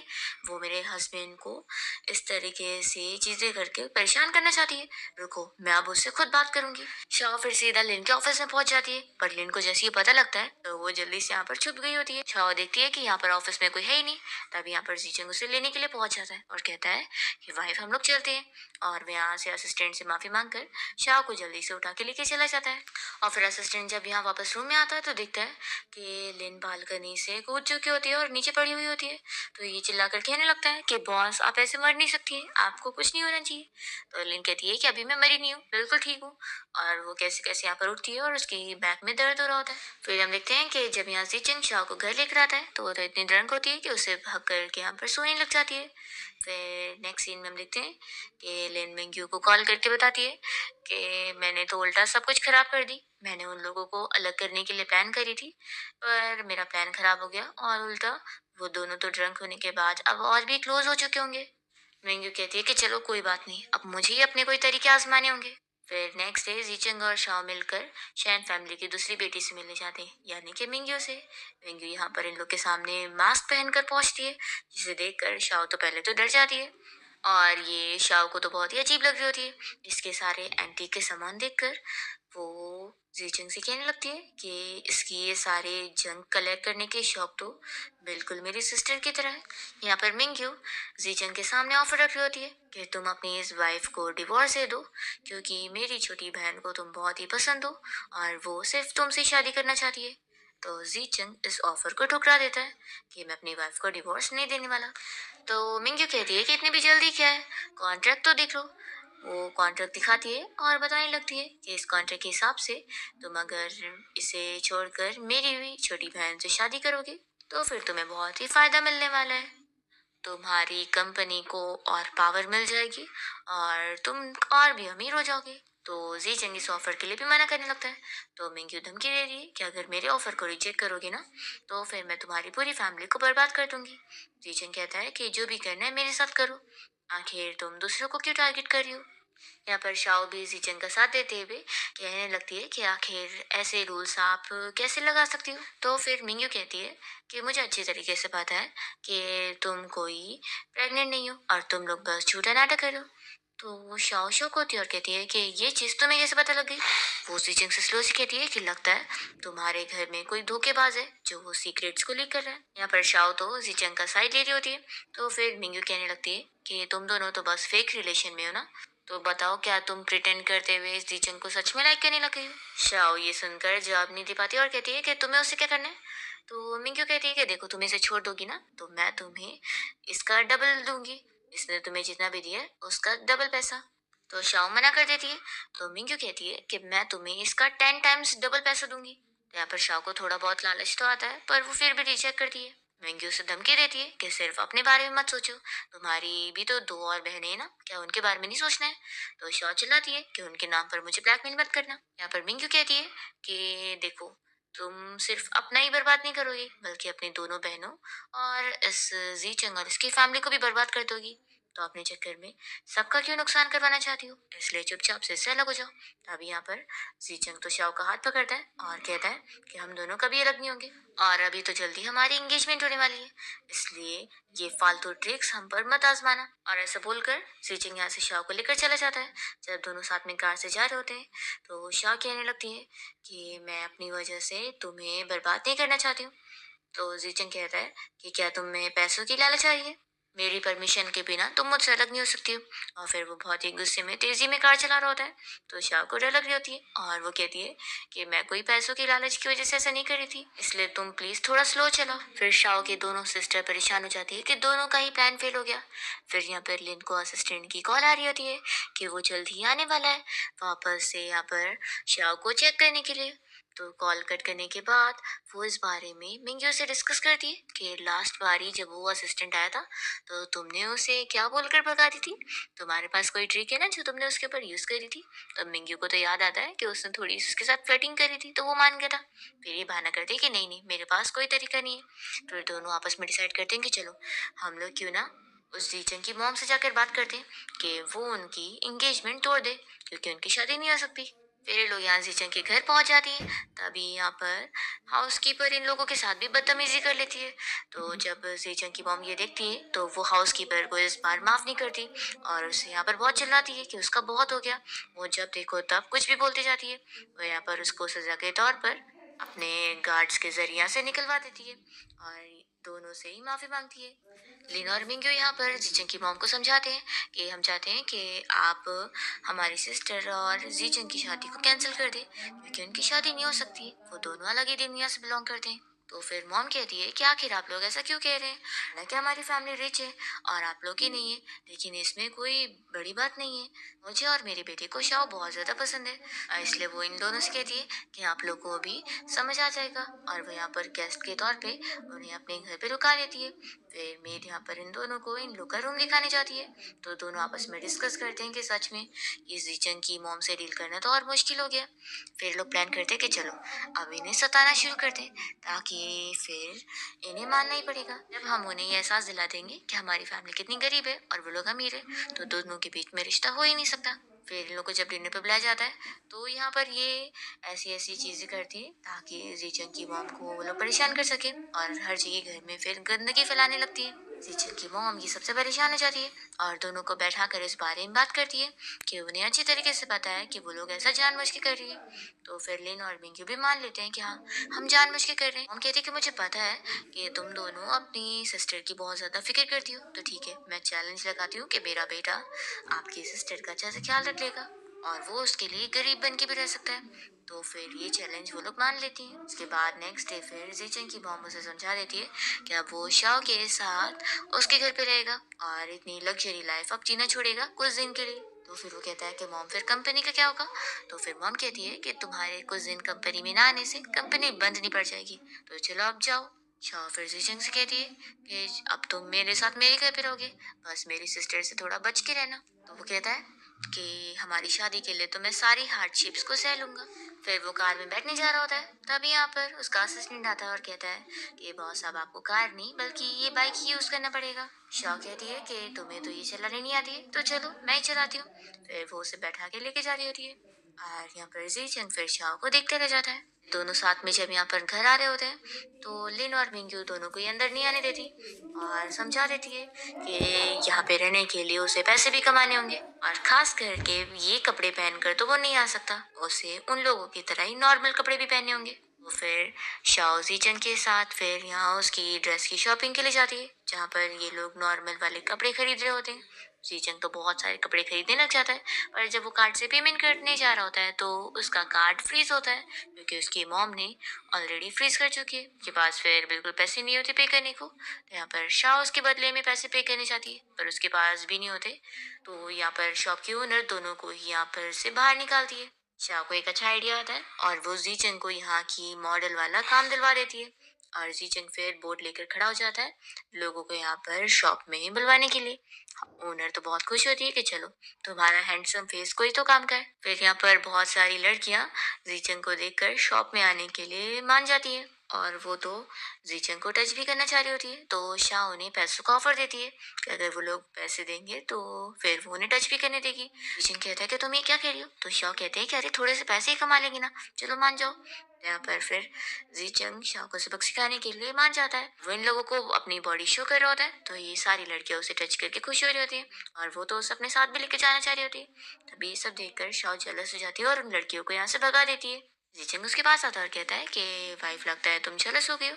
वो मेरे हस्बैंड को इस तरीके से चीज़ें करके परेशान करना चाहती है, रुको मैं अब उससे खुद बात करूंगी। शाओ फिर सीधा लिन के ऑफिस में पहुंच जाती है, पर लिन को जैसे ही पता लगता है तो वो जल्दी से यहाँ पर छुप गई होती है। शाओ देखती है कि यहाँ पर ऑफिस में कोई है ही नहीं, तब यहाँ पर जीचंग उसे लेने के लिए पहुंच जाता है और कहता है कि वाइफ हम लोग चलते हैं, और वो यहाँ से असिस्टेंट से माफी मांगकर शाओ को जल्दी से उठा के लेके चला जाता है। और फिर असिस्टेंट जब यहाँ वापस रूम में आता है तो देखता है कि लिन बालकनी से कूद चुकी होती है और नीचे पड़ी हुई होती है। तो ये चिल्लाकर कहने लगता है कि बॉस आप ऐसे मर नहीं सकती है, आपको कुछ नहीं होना चाहिए। तो लिन कहती है कि अभी मैं मरी नहीं हूँ, बिल्कुल ठीक हूँ। और वो कैसे कैसे यहाँ पर उठती है और उसकी बैक में दर्द हो रहा होता है। फिर हम देखते हैं कि जब यहाँ से चिंग शाओ को घर लेकर आता है तो वो तो इतनी ड्रंक होती है कि उसे भग करके यहाँ पर सोने लग जाती है। फिर नेक्स्ट सीन में हम देखते हैं कि लिन मिंग्यू को कॉल करके बताती है कि मैंने तो उल्टा सब कुछ खराब कर दी, मैंने उन लोगों को अलग करने के लिए प्लान करी थी, पर मेरा प्लान खराब हो गया और उल्टा वो दोनों तो ड्रंक होने के बाद अब और भी क्लोज हो चुके होंगे। मिंग्यू कहती है कि चलो कोई बात नहीं, अब मुझे ही अपने कोई तरीके आजमाने होंगे। फिर नेक्स्ट डे जीचंग और शाओ मिलकर शैन फैमिली की दूसरी बेटी से मिलने जाते हैं, यानी कि मिंग्यू से। मिंग्यू यहाँ पर इन लोग के सामने मास्क पहनकर पहुंचती है, जिसे देखकर शाओ तो पहले तो डर जाती है, और ये शाओ को तो बहुत ही अजीब लग रही होती है। इसके सारे एंटीक के सामान देखकर वो जीचंग से कहने लगती है कि इसकी ये सारे जंक कलेक्ट करने के शौक तो बिल्कुल मेरी सिस्टर की तरह है। यहाँ पर मिंग्यू जीचंग के सामने ऑफर रख रही होती है कि तुम अपनी इस वाइफ को डिवोर्स दे दो, क्योंकि मेरी छोटी बहन को तुम बहुत ही पसंद हो और वो सिर्फ तुमसे शादी करना चाहती है। तो जीचंग इस ऑफर को ठुकरा देता है कि मैं अपनी वाइफ को डिवोर्स नहीं देने वाला। तो मिंग्यू कहती है कि इतनी भी जल्दी क्या है, कॉन्ट्रैक्ट तो देख लो। वो कॉन्ट्रैक्ट दिखाती है और बताने लगती है कि इस कॉन्ट्रैक्ट के हिसाब से तुम अगर इसे छोड़कर मेरी भी छोटी बहन से शादी करोगे तो फिर तुम्हें बहुत ही फायदा मिलने वाला है, तुम्हारी कंपनी को और पावर मिल जाएगी और तुम और भी अमीर हो जाओगे। तो जी चंग इस ऑफर के लिए भी मना करने लगता है। तो मिंग्यू धमकी दे रही है कि अगर मेरे ऑफर को रिजेक्ट करोगे ना तो फिर मैं तुम्हारी पूरी फैमिली को बर्बाद कर दूंगी। जी चंग कहता है कि जो भी करना है मेरे साथ करो, आखिर तुम दूसरों को क्यों टारगेट कर रही हो। यहाँ पर शाओ भी जीचन का साथ देते हुए कहने लगती है कि आखिर ऐसे रूल्स आप कैसे लगा सकती हो। तो फिर मिंग्यू कहती है कि मुझे अच्छी तरीके से पता है कि तुम कोई प्रेग्नेंट नहीं हो और तुम लोग बस झूठा नाटक करो। तो वो शाओ शौक होती है और कहती है कि ये चीज़ तुम्हें कैसे पता लग गई। वो जीचंग से स्लो से कहती है कि लगता है तुम्हारे घर में कोई धोखेबाज है जो वो सीक्रेट्स को लीक कर रहा है। यहाँ पर शाओ तो जीचंग का साइड ले रही होती है। तो फिर मिंग्यू कहने लगती है कि तुम दोनों तो बस फेक रिलेशन में हो ना, तो बताओ क्या तुम प्रिटेंड करते हुए इस जीचंग को सच में लाइक करने लगे हो। शाओ ये सुनकर जवाब नहीं दे पाती और कहती है कि तुम्हें उससे क्या करना है। तो मिंग्यू कहती है कि देखो तुम इसे छोड़ दोगी ना तो मैं तुम्हें इसका डबल दूंगी, इसने तुम्हें जितना भी दिया है उसका डबल पैसा। तो शाओ मना कर देती है। तो मिंग्यू कहती है कि मैं तुम्हें इसका 10 टाइम्स डबल पैसा दूंगी। तो यहाँ पर शाओ को थोड़ा बहुत लालच तो आता है पर वो फिर भी रिजेक्ट करती है। मिंग्यू उसे धमकी देती है कि सिर्फ अपने बारे में मत सोचो, तुम्हारी भी तो दो और बहनें हैं ना, क्या उनके बारे में नहीं सोचना है। तो शाओ चिल्लाती है कि उनके नाम पर मुझे ब्लैकमेल मत करना। यहाँ पर मिंग्यू कहती है कि देखो तुम सिर्फ अपना ही बर्बाद नहीं करोगी बल्कि अपनी दोनों बहनों और इस जी चंग और इसकी फैमिली को भी बर्बाद कर दोगी। तो अपने चक्कर में सबका क्यों नुकसान करवाना चाहती हो, इसलिए चुपचाप से इससे अलग हो जाओ। तभी यहाँ पर जीचंग तो शाओ का हाथ पकड़ता है और कहता है कि हम दोनों कभी अलग नहीं होंगे और अभी तो जल्दी हमारी एंगेजमेंट होने वाली है, इसलिए ये फालतू ट्रिक्स हम पर मत आजमाना। और ऐसा बोलकर जीचंग यहाँ से शाओ को लेकर चला जाता है। जब दोनों साथ में कार से जा रहे होते हैं तो शाओ कहने लगती है कि मैं अपनी वजह से तुम्हें बर्बाद नहीं करना चाहती हूँ। तो जीचंग कहता है कि क्या तुम्हें पैसों की लालच आई है, मेरी परमिशन के बिना तुम मुझसे अलग नहीं हो सकती हो। और फिर वो बहुत ही गुस्से में तेजी में कार चला रहा होता है। तो शाह को डर लग रही होती है और वो कहती है कि मैं कोई पैसों की लालच की वजह से ऐसा नहीं कर रही थी, इसलिए तुम प्लीज थोड़ा स्लो चलाओ। फिर शाह की दोनों सिस्टर परेशान हो जाती है कि दोनों का ही प्लान फेल हो गया। फिर यहाँ पर लिन को असिस्टेंट की कॉल आ रही होती है कि वो जल्द ही आने वाला है वापस से यहाँ पर शाह को चेक करने के लिए। तो कॉल कट करने के बाद वो इस बारे में मिंग्यू से डिस्कस करती है कि लास्ट बारी जब वो असिस्टेंट आया था तो तुमने उसे क्या बोलकर भगा दी थी, तुम्हारे पास कोई ट्रिक है ना जो तुमने उसके ऊपर यूज करी थी। तो मिंग्यू को तो याद आता है कि उसने थोड़ी उसके साथ फ्लर्टिंग करी थी तो वो मान गया था। फिर ये बहाना करते हैं कि नहीं नहीं मेरे पास कोई तरीका नहीं है। फिर दोनों आपस में डिसाइड करते हैं कि चलो हम लोग क्यों ना उस जीचन की मॉम से जाकर बात करते हैं कि वो उनकी एंगेजमेंट तोड़ दे, क्योंकि उनकी शादी नहीं हो सकती। फिर ये लोग यहाँ जीचंग के घर पहुंच जाती है। तभी यहाँ पर हाउसकीपर इन लोगों के साथ भी बदतमीजी कर लेती है। तो जब जीचंग की मॉम ये देखती है तो वो हाउसकीपर को इस बार माफ नहीं करती और उसे यहाँ पर बहुत चिल्लाती है कि उसका बहुत हो गया। वो जब देखो तब कुछ भी बोलती जाती है। वो यहाँ पर उसको सजा के तौर पर अपने गार्ड्स के जरिया से निकलवा देती है और दोनों से ही माफी मांगती है। लिन और मिंग्यो यहाँ पर जीचंग की मॉम को समझाते हैं कि हम चाहते हैं कि आप हमारी सिस्टर और जीचंग की शादी को कैंसिल कर दें क्योंकि उनकी शादी नहीं हो सकती। वो दोनों अलग ही दुनिया से बिलोंग करते हैं। तो फिर मॉम कहती है कि आखिर आप लोग ऐसा क्यों कह रहे हैं, ना कि हमारी फैमिली रिच है और आप लोग की नहीं है, लेकिन इसमें कोई बड़ी बात नहीं है। मुझे और मेरे बेटे को शाओ बहुत ज्यादा पसंद है इसलिए वो इन दोनों से कहती है कि आप लोग को भी समझ आ जाएगा और वो यहाँ पर गेस्ट के तौर पे उन्हें अपने घर पे रुका लेती है। फिर मेड यहाँ पर इन दोनों को इन लोग का रूम दिखाने जाती है। तो दोनों आपस में डिस्कस करते हैं कि सच में ये जीचंग की मॉम से डील करना तो और मुश्किल हो गया। फिर लोग प्लान करते हैं कि चलो अब इन्हें सताना शुरू कर दें ताकि फिर इन्हें मानना ही पड़ेगा। जब हम उन्हें ये एहसास दिला देंगे कि हमारी फैमिली कितनी गरीब है और वो लोग अमीर है तो दोनों के बीच में रिश्ता हो ही नहीं सकता। फिर इन लोग को जब डिनर पे बुलाया जाता है तो यहाँ पर ये ऐसी ऐसी चीजें करती है ताकि जीचंग की मॉम को वो लोग परेशान कर सके और हर जगह घर में फिर गंदगी फैलाने लगती है। जीचंग की मॉम ये सबसे परेशान हो जाती है और दोनों को बैठा कर इस बारे में बात करती है कि उन्हें अच्छी तरीके से पता है कि वो लोग ऐसा जानबूझ के कर रही है। तो फिर लिन और मिंग्यू भी मान लेते हैं कि हाँ हम जानबूझ के कर रहे हैं। मॉम कहती है कि मुझे पता है कि तुम दोनों अपनी सिस्टर की बहुत ज्यादा फिक्र करती हो, तो ठीक है मैं चैलेंज लगाती हूँ कि मेरा बेटा आपकी सिस्टर का अच्छे से ख्याल रख लेगा और वो उसके लिए गरीब बन के भी रह सकता है। तो फिर ये चैलेंज वो लोग मान लेती हैं। उसके बाद नेक्स्ट डे फिर जीचंग की मॉम उसे समझा देती है कि अब वो शाओ के साथ उसके घर पे रहेगा और इतनी लग्जरी लाइफ अब जीना छोड़ेगा कुछ दिन के लिए। तो फिर वो कहता है कि मॉम फिर कंपनी का क्या होगा। तो फिर मॉम कहती है कि तुम्हारे कुछ दिन कंपनी में ना आने से कंपनी बंद नहीं पड़ जाएगी, तो चलो अब जाओ। शाओ फिर जीचंग से कहती है कि अब तुम मेरे साथ मेरे घर पे रहोगे, बस मेरी सिस्टर से थोड़ा बच के रहना। तो वो कहता है कि हमारी शादी के लिए तो मैं सारी हार्डशिप्स को सह लूंगा। फिर वो कार में बैठने जा रहा होता है तभी यहाँ पर उसका असिस्टेंट आता है और कहता है कि बॉस अब आपको कार नहीं बल्कि ये बाइक ही यूज करना पड़ेगा। शॉ कहती है कि तुम्हें तो ये चलाने नहीं आती है तो चलो मैं ही चलाती हूँ। फिर वो उसे बैठा के लेके जा रही होती है और यहाँ पर जीचन फिर शाओ को देखते रह जाता है। दोनों साथ में जब यहाँ पर घर आ रहे होते हैं तो लिन और मिंग्यू दोनों को ये अंदर नहीं आने देती और समझा देती है कि यहाँ पे रहने के लिए उसे पैसे भी कमाने होंगे और खास करके ये कपड़े पहनकर तो वो नहीं आ सकता, उसे उन लोगों की तरह ही नॉर्मल कपड़े भी पहनने होंगे। तो फिर शाओ जीचन के साथ फिर यहाँ उसकी ड्रेस की शॉपिंग के लिए जाती है जहाँ पर ये लोग नॉर्मल वाले कपड़े खरीद रहे होते हैं। जीचन तो बहुत सारे कपड़े खरीदने लग जाता है पर जब वो कार्ड से पेमेंट करने जा रहा होता है तो उसका कार्ड फ्रीज होता है क्योंकि उसकी मॉम ने ऑलरेडी फ्रीज कर चुकी है, उसके पास फिर बिल्कुल पैसे नहीं होते पे करने को। तो यहाँ पर शाह उसके बदले में पैसे पे करने चाहती है पर उसके पास भी नहीं होते। तो यहाँ पर शॉप की ओनर दोनों को ही यहाँ पर से बाहर निकालती है। शाह को एक अच्छा आइडिया आता है और वो जीचंग को यहाँ की मॉडल वाला काम दिलवा देती है और जीचंग फिर बोर्ड लेकर खड़ा हो जाता है लोगों को यहाँ पर शॉप में ही बुलवाने के लिए। ओनर तो बहुत खुश होती है कि चलो तुम्हारा हैंडसम फेस कोई तो काम कर। फिर यहाँ पर बहुत सारी लड़कियां जीचंग को देखकर शॉप में आने के लिए मान जाती है और वो तो जीचंग को टच भी करना चाह रही होती है। तो शाह उन्हें पैसों का ऑफर देती है कि अगर वो लोग पैसे देंगे तो फिर वो उन्हें टच भी करने देगी। जीचंग कहता है कि तुम ये क्या कह रही हो, तो शाह कहते हैं कि अरे थोड़े से पैसे ही कमा लेंगे ना, चलो मान जाओ। यहाँ पर फिर जीचंग शाह को सबक सिखाने के लिए मान जाता है। वो इन लोगों को अपनी बॉडी शो कर रहा होता है तो ये सारी लड़कियां उसे टच करके खुश हो रही होती है और वो तो उसे अपने साथ भी लेके जाना चाह रही होती है। तभी ये सब देखकर शाह जेलस हो जाती है और उन लड़कियों को यहाँ से भगा देती है। जीचंग उसके पास आता है और कहता है कि वाइफ लगता है तुम जेलस हो गए हो।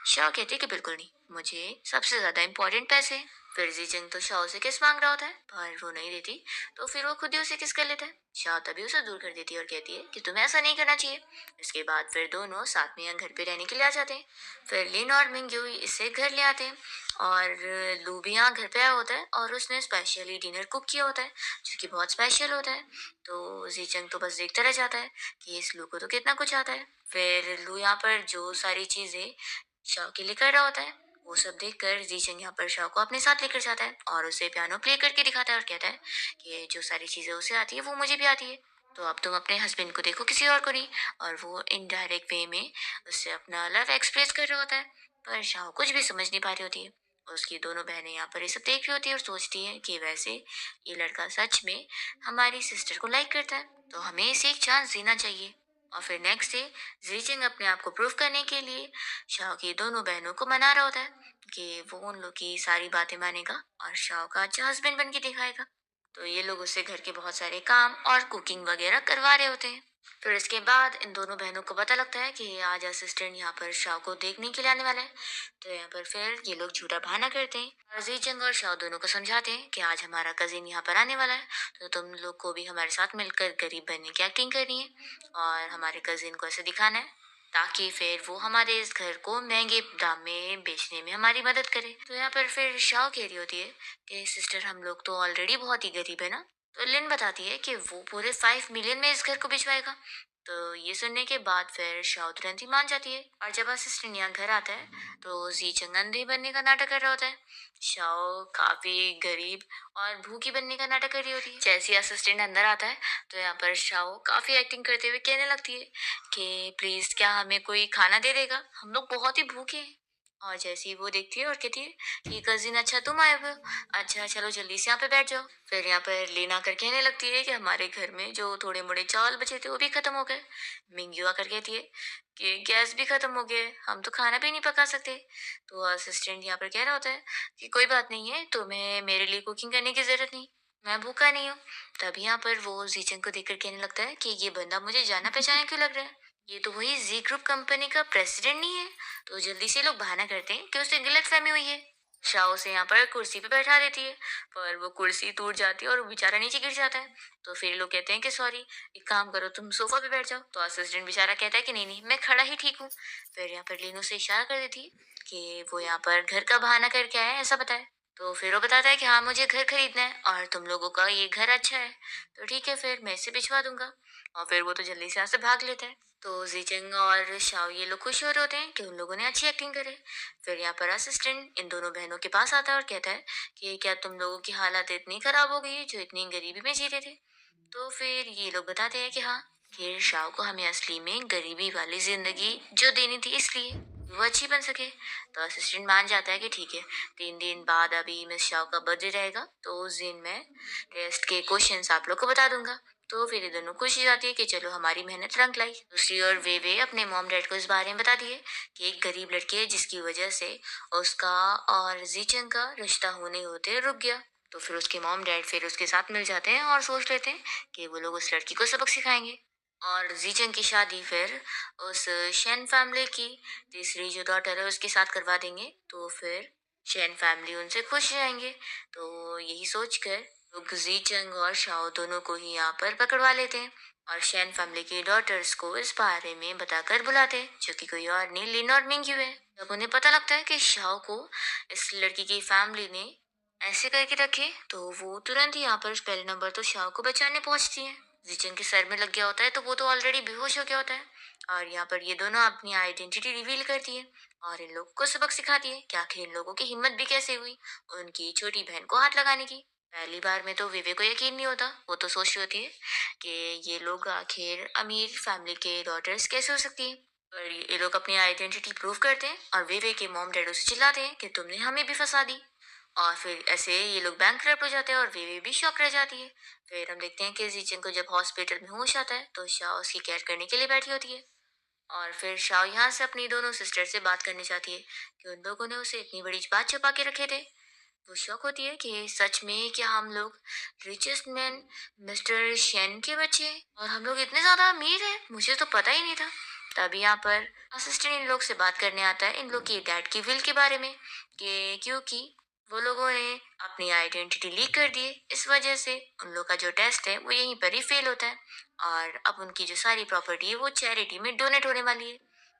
शाह कहती है कि बिल्कुल नहीं, मुझे सबसे ज्यादा इम्पोर्टेंट पैसे हैं। फिर जीचंग तो शाह से किस मांग रहा होता है पर वो नहीं देती तो फिर वो खुद ही उसे किस कर लेता है। शाह तभी उसे दूर कर देती है और कहती है कि तुम्हें ऐसा नहीं करना चाहिए। इसके बाद फिर दोनों साथ में यहाँ घर पे रहने के लिए आ जाते हैं। फिर लिन और मिंग्यू इसे घर ले आते हैं और लू भी यहाँ घर पे आया होता है और उसने स्पेशली डिनर कुक किया होता है जो कि बहुत स्पेशल होता है। तो जीचंग तो बस देखता रह जाता है कि इस लू को तो कितना कुछ आता है। फिर लू यहाँ पर जो सारी चीजें शाह के लिए कर रहा होता है वो सब देखकर जीचंग यहाँ पर शाह को अपने साथ लेकर जाता है और उसे पियानो प्ले करके दिखाता है और कहता है कि जो सारी चीजें उसे आती है वो मुझे भी आती है, तो अब तुम अपने हस्बैंड को देखो किसी और को नहीं। और वो इनडायरेक्ट वे में उससे अपना लव एक्सप्रेस कर रहा होता है पर शाह कुछ भी समझ नहीं पा रही होती है उसकी दोनों बहनें यहाँ पर ये सब देख रही होती है और सोचती है कि वैसे ये लड़का सच में हमारी सिस्टर को लाइक करता है, तो हमें इसे एक चांस देना चाहिए। और फिर नेक्स्ट डे जीचेंग अपने आप को प्रूव करने के लिए शाओ की दोनों बहनों को मना रहा होता है कि वो उन लोग की सारी बातें मानेगा और शाओ का अच्छा हस्बैंड बन के दिखाएगा। तो ये लोग उससे घर के बहुत सारे काम और कुकिंग वगैरह करवा रहे होते हैं। फिर इसके बाद इन दोनों बहनों को पता लगता है कि आज असिस्टेंट यहाँ पर शाओ को देखने के लिए आने वाला है। तो यहाँ पर फिर ये लोग झूठा बहाना करते हैं और जीचंग और शाओ दोनों को समझाते हैं कि आज हमारा कजिन यहाँ पर आने वाला है, तो तुम लोग को भी हमारे साथ मिलकर गरीब बनने की एक्टिंग करनी है और हमारे कजिन को ऐसे दिखाना है ताकि फिर वो हमारे इस घर को महंगे दाम में बेचने में हमारी मदद करे। तो यहाँ पर फिर शाओ कह रही होती है कि सिस्टर हम लोग तो ऑलरेडी बहुत ही गरीब है ना। तो लिन बताती है कि वो पूरे 5 मिलियन में इस घर को भिजवाएगा। तो ये सुनने के बाद फिर शाओ तुरंत ही मान जाती है और जब असिस्टेंट यहाँ घर आता है तो जी चंग अंधे बनने का नाटक कर रहा होता है। शाओ काफी गरीब और भूखी बनने का नाटक कर रही होती है। जैसे असिस्टेंट अंदर आता है तो यहाँ पर शाओ काफी एक्टिंग करते हुए कहने लगती है कि प्लीज क्या हमें कोई खाना दे देगा, हम लोग बहुत ही भूखे हैं। और जैसे ही वो देखती है और कहती है कि कजिन अच्छा तुम आए हुए हो, अच्छा चलो जल्दी से यहाँ पे बैठ जाओ। फिर यहाँ पर लीना आकर कहने लगती है कि हमारे घर में जो थोड़े मोड़े चावल बचे थे वो भी खत्म हो गए। मिंगयू आकर कहती है कि गैस भी खत्म हो गया है, हम तो खाना भी नहीं पका सकते। तो असिस्टेंट यहाँ पर कह रहा होता है कि कोई बात नहीं है, तुम्हें मेरे लिए कुकिंग करने की जरूरत नहीं, मैं भूखा नहीं हूँ। तभी यहाँ पर वो जीचन को देखकर कहने लगता है कि ये बंदा मुझे जाना पहचाना क्यों लग रहा है, ये तो वही जी ग्रुप कंपनी का प्रेसिडेंट नहीं है। तो जल्दी से लोग बहाना करते हैं कि उसे गलतफहमी हुई है। शाओ से यहाँ पर कुर्सी पे बैठा देती है पर वो कुर्सी टूट जाती है और वो बेचारा नीचे गिर जाता है। तो फिर लोग कहते हैं कि सॉरी, एक काम करो तुम सोफा पे बैठ जाओ। तो असिस्टेंट बेचारा कहता है कि नहीं नहीं मैं खड़ा ही ठीक हूँ। फिर यहाँ पर लीनो से इशारा कर देती है कि वो यहाँ पर घर का बहाना करके आया है ऐसा बताए। तो फिर वो बताता है कि हाँ मुझे घर खरीदना है और तुम लोगों का ये घर अच्छा है, तो ठीक है फिर मैं इसे भिजवा दूंगा। और फिर वो तो जल्दी से यहाँ से भाग लेता है। तो जीचंग और शाओ ये लोग खुश हो रहे होते हैं कि उन लोगों ने अच्छी एक्टिंग करे। फिर यहाँ पर असिस्टेंट इन दोनों बहनों के पास आता है और कहता है कि क्या तुम लोगों की हालत इतनी खराब हो गई है जो इतनी गरीबी में जी रहे थे। तो फिर ये लोग बताते हैं कि हाँ, कि शाओ को हमें असली में गरीबी वाली जिंदगी जो देनी थी इसलिए वो अच्छी बन सके। तो असिस्टेंट मान जाता है कि ठीक है, 3 दिन बाद अभी मिस शाओ का बर्थडे रहेगा तो उस दिन मैं टेस्ट के क्वेश्चंस आप लोग को बता दूंगा। तो फिर ये दोनों खुश हो जाती है कि चलो हमारी मेहनत रंग लाई। दूसरी ओर वे अपने मॉम डैड को इस बारे में बता दिए कि एक गरीब लड़की है जिसकी वजह से उसका और जीचंग का रिश्ता होने होते रुक गया। तो फिर उसके मॉम डैड फिर उसके साथ मिल जाते हैं और सोच लेते हैं कि वो लोग उस लड़की को सबक सिखाएंगे। और जीचंग की शादी फिर उस शेन फैमिली की तीसरी जो डॉटर है उसके साथ करवा देंगे। तो फिर शेन फैमिली उनसे खुश रहेंगे। तो यही सोचकर लोग जीचंग और शाओ दोनों को ही यहाँ पर पकड़वा लेते हैं और शेन फैमिली की डॉटर्स को इस बारे में बताकर बुलाते हैं, जो कि कोई और नहीं लिन और मिंग्यू है। जब उन्हें पता लगता है कि शाओ को इस लड़की की फैमिली ने ऐसे करके रखे तो वो तुरंत ही यहाँ पर पहले नंबर तो शाओ को बचाने पहुंचती है। जिचन के सर में लग गया होता है तो वो तो ऑलरेडी बेहोश हो गया होता है और यहाँ पर ये दोनों अपनी आइडेंटिटी रिवील करती है और इन लोगों को सबक सिखाती है कि आखिर इन लोगों की हिम्मत भी कैसे हुई उनकी छोटी बहन को हाथ लगाने की। पहली बार में तो विवे को यकीन नहीं होता, वो तो सोच रही होती है कि ये लोग आखिर अमीर फैमिली के डॉटर्स कैसे हो सकती है। पर ये लोग अपनी आइडेंटिटी प्रूव करते हैं और विवे के मॉम डैडो से चिल्लाते हैं कि तुमने हमें भी फंसा दी। और फिर ऐसे ये लोग बैंकरप्ट हो जाते हैं और वे भी शॉक रह जाती है। फिर हम देखते हैं कि जीचन को जब हॉस्पिटल में होश आता है तो शाओ उसकी केयर करने के लिए बैठी होती है और फिर शाओ यहाँ से अपनी दोनों सिस्टर से बात करनी चाहती है कि उन लोगों ने उसे इतनी बड़ी बात छुपा के रखे थे। वो शौक होती है कि सच में क्या हम लोग रिचेस्ट मैन मिस्टर शेन के बच्चे हैं और हम लोग इतने ज्यादा अमीर हैं, मुझे तो पता ही नहीं था। तभी यहाँ पर असिस्टेंट इन लोग से बात करने आता है इन लोग की डैड की विल के बारे में कि क्योंकि वो लोगों ने अपनी आइडेंटिटी लीक कर दी है, इस वजह से उन लोग का जो टेस्ट है वो यहीं पर ही फेल होता है और अब उनकी जो सारी प्रॉपर्टी है वो चैरिटी में डोनेट होने वाली है।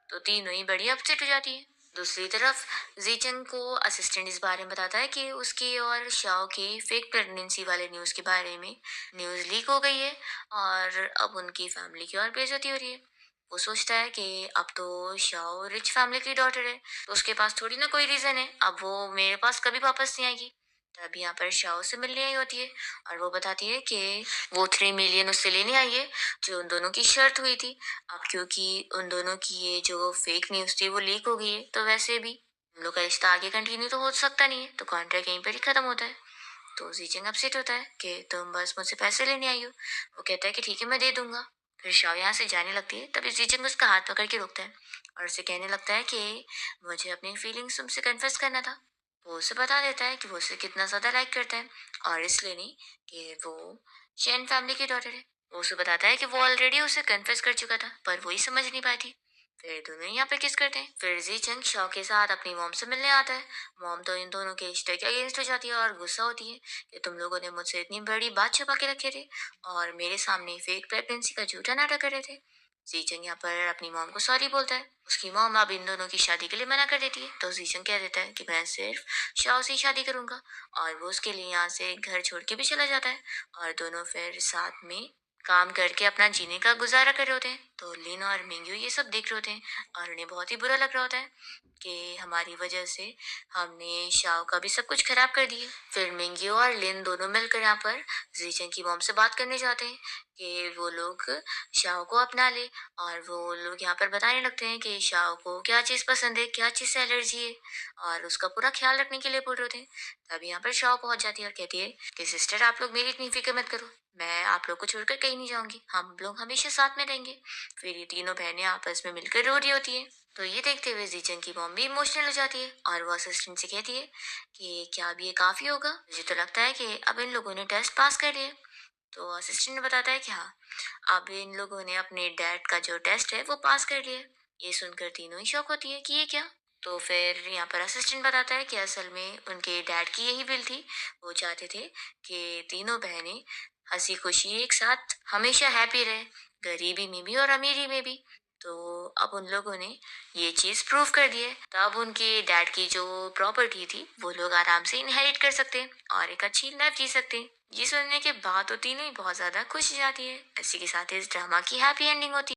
तो तीनों ही बड़ी अपसेट हो जाती है। दूसरी तरफ जीचंग को असिस्टेंट इस बारे में बताता है कि उसकी और शाओ के फेक प्रेगनेंसी वाले न्यूज़ के बारे में न्यूज़ लीक हो गई है और अब उनकी फैमिली की और बेइज्जती हो रही है। वो सोचता है कि अब तो शाओ रिच फैमिली की डॉटर है तो उसके पास थोड़ी ना कोई रीजन है, अब वो मेरे पास कभी वापस नहीं आएगी। तभी यहाँ पर शाओ से मिलने आई होती है और वो बताती है कि वो 3 मिलियन उससे लेने आई है जो उन दोनों की शर्त हुई थी। अब क्योंकि उन दोनों की ये जो फेक न्यूज़ थी वो लीक हो गई है तो वैसे भी हम लोग का रिश्ता आगे कंटिन्यू तो हो सकता नहीं है, तो कॉन्ट्रैक्ट यहीं पर ही खत्म होता है। तो जीचंग अपसेट होता है कि तुम बस मुझसे पैसे लेने आई हो। वो कहता है कि ठीक है, मैं दे दूंगा। फिर शाओ यहाँ से जाने लगती है, तभी जीचंग उसका हाथ पकड़ के रोकता है और उसे कहने लगता है कि मुझे अपनी फीलिंग्स तुमसे कन्फेस करना था। वो उसे बता देता है कि वो उसे कितना ज्यादा लाइक करता है, और इसलिए नहीं कि वो चैन फैमिली की डॉटर है। वो उसे बताता है कि वो ऑलरेडी उसे कन्फेस कर चुका था, पर वही समझ नहीं पाई थी। फिर दोनों यहाँ पे किस करते हैं। फिर जी चंग शॉ के साथ अपनी मॉम से मिलने आता है। मॉम तो इन दोनों के रिश्ते के अगेंस्ट हो जाती है और गुस्सा होती है कि तुम लोगों ने मुझसे इतनी बड़ी बात छुपा के रखे थे और मेरे सामने फेक प्रेगनेंसी का झूठा नाटक कर रहे थे। जीचंग यहाँ पर अपनी मॉम को सॉरी बोलता है। उसकी मॉम अब इन दोनों की शादी के लिए मना कर देती है, तो जीचंग कह देता है कि मैं सिर्फ शाओ से ही शादी करूंगा, और वो उसके लिए यहाँ से घर छोड़ के भी चला जाता है। और दोनों फिर साथ में काम करके अपना जीने का गुजारा कर रहे होते हैं। तो लिन और मिंग्यू ये सब देख रहे होते हैं और उन्हें बहुत ही बुरा लग रहा होता है कि हमारी वजह से हमने शाओ का भी सब कुछ खराब कर दिया। फिर मिंग्यू और लिन दोनों मिलकर यहाँ पर जीचन की मॉम से बात करने जाते हैं कि वो लोग शाओ को अपना ले, और वो लोग यहाँ पर बताने लगते हैं कि शाओ को क्या चीज़ पसंद है, क्या चीज़ से एलर्जी है, और उसका पूरा ख्याल रखने के लिए बोल रहे होते हैं। तब यहाँ पर शाओ पहुंच जाती है और कहती है कि सिस्टर, आप लोग मेरी इतनी फिक्र मत करो, मैं आप लोग को छोड़कर कहीं नहीं जाऊंगी, हम लोग हमेशा साथ में रहेंगे। फिर ये तीनों बहनें आपस में मिलकर रो रही होती है। तो ये देखते हुए जीचन की मॉम भी इमोशनल हो जाती है और वो असिस्टेंट से कहती है कि क्या अब ये काफी होगा, मुझे तो लगता है कि अब इन लोगों ने टेस्ट पास कर लिया। तो असिस्टेंट ने बताता है कि हाँ, अब इन लोगों ने अपने डैड का जो टेस्ट है वो पास कर लिया। ये सुनकर तीनों ही शौक होती है कि ये क्या। तो फिर यहाँ पर असिस्टेंट बताता है कि असल में उनके डैड की यही विल थी। वो चाहते थे कि तीनों बहनें हंसी खुशी एक साथ हमेशा हैप्पी रहे, गरीबी में भी और अमीरी में भी। तो अब उन लोगों ने ये चीज प्रूव कर दी है, तब उनके डैड की जो प्रॉपर्टी थी वो लोग आराम से इनहेरिट कर सकते हैं और एक अच्छी लाइफ जी सकते हैं। ये सुनने के बाद तो तीनों ही बहुत ज्यादा खुश हो जाती है। इसी के साथ इस ड्रामा की हैप्पी एंडिंग होती है।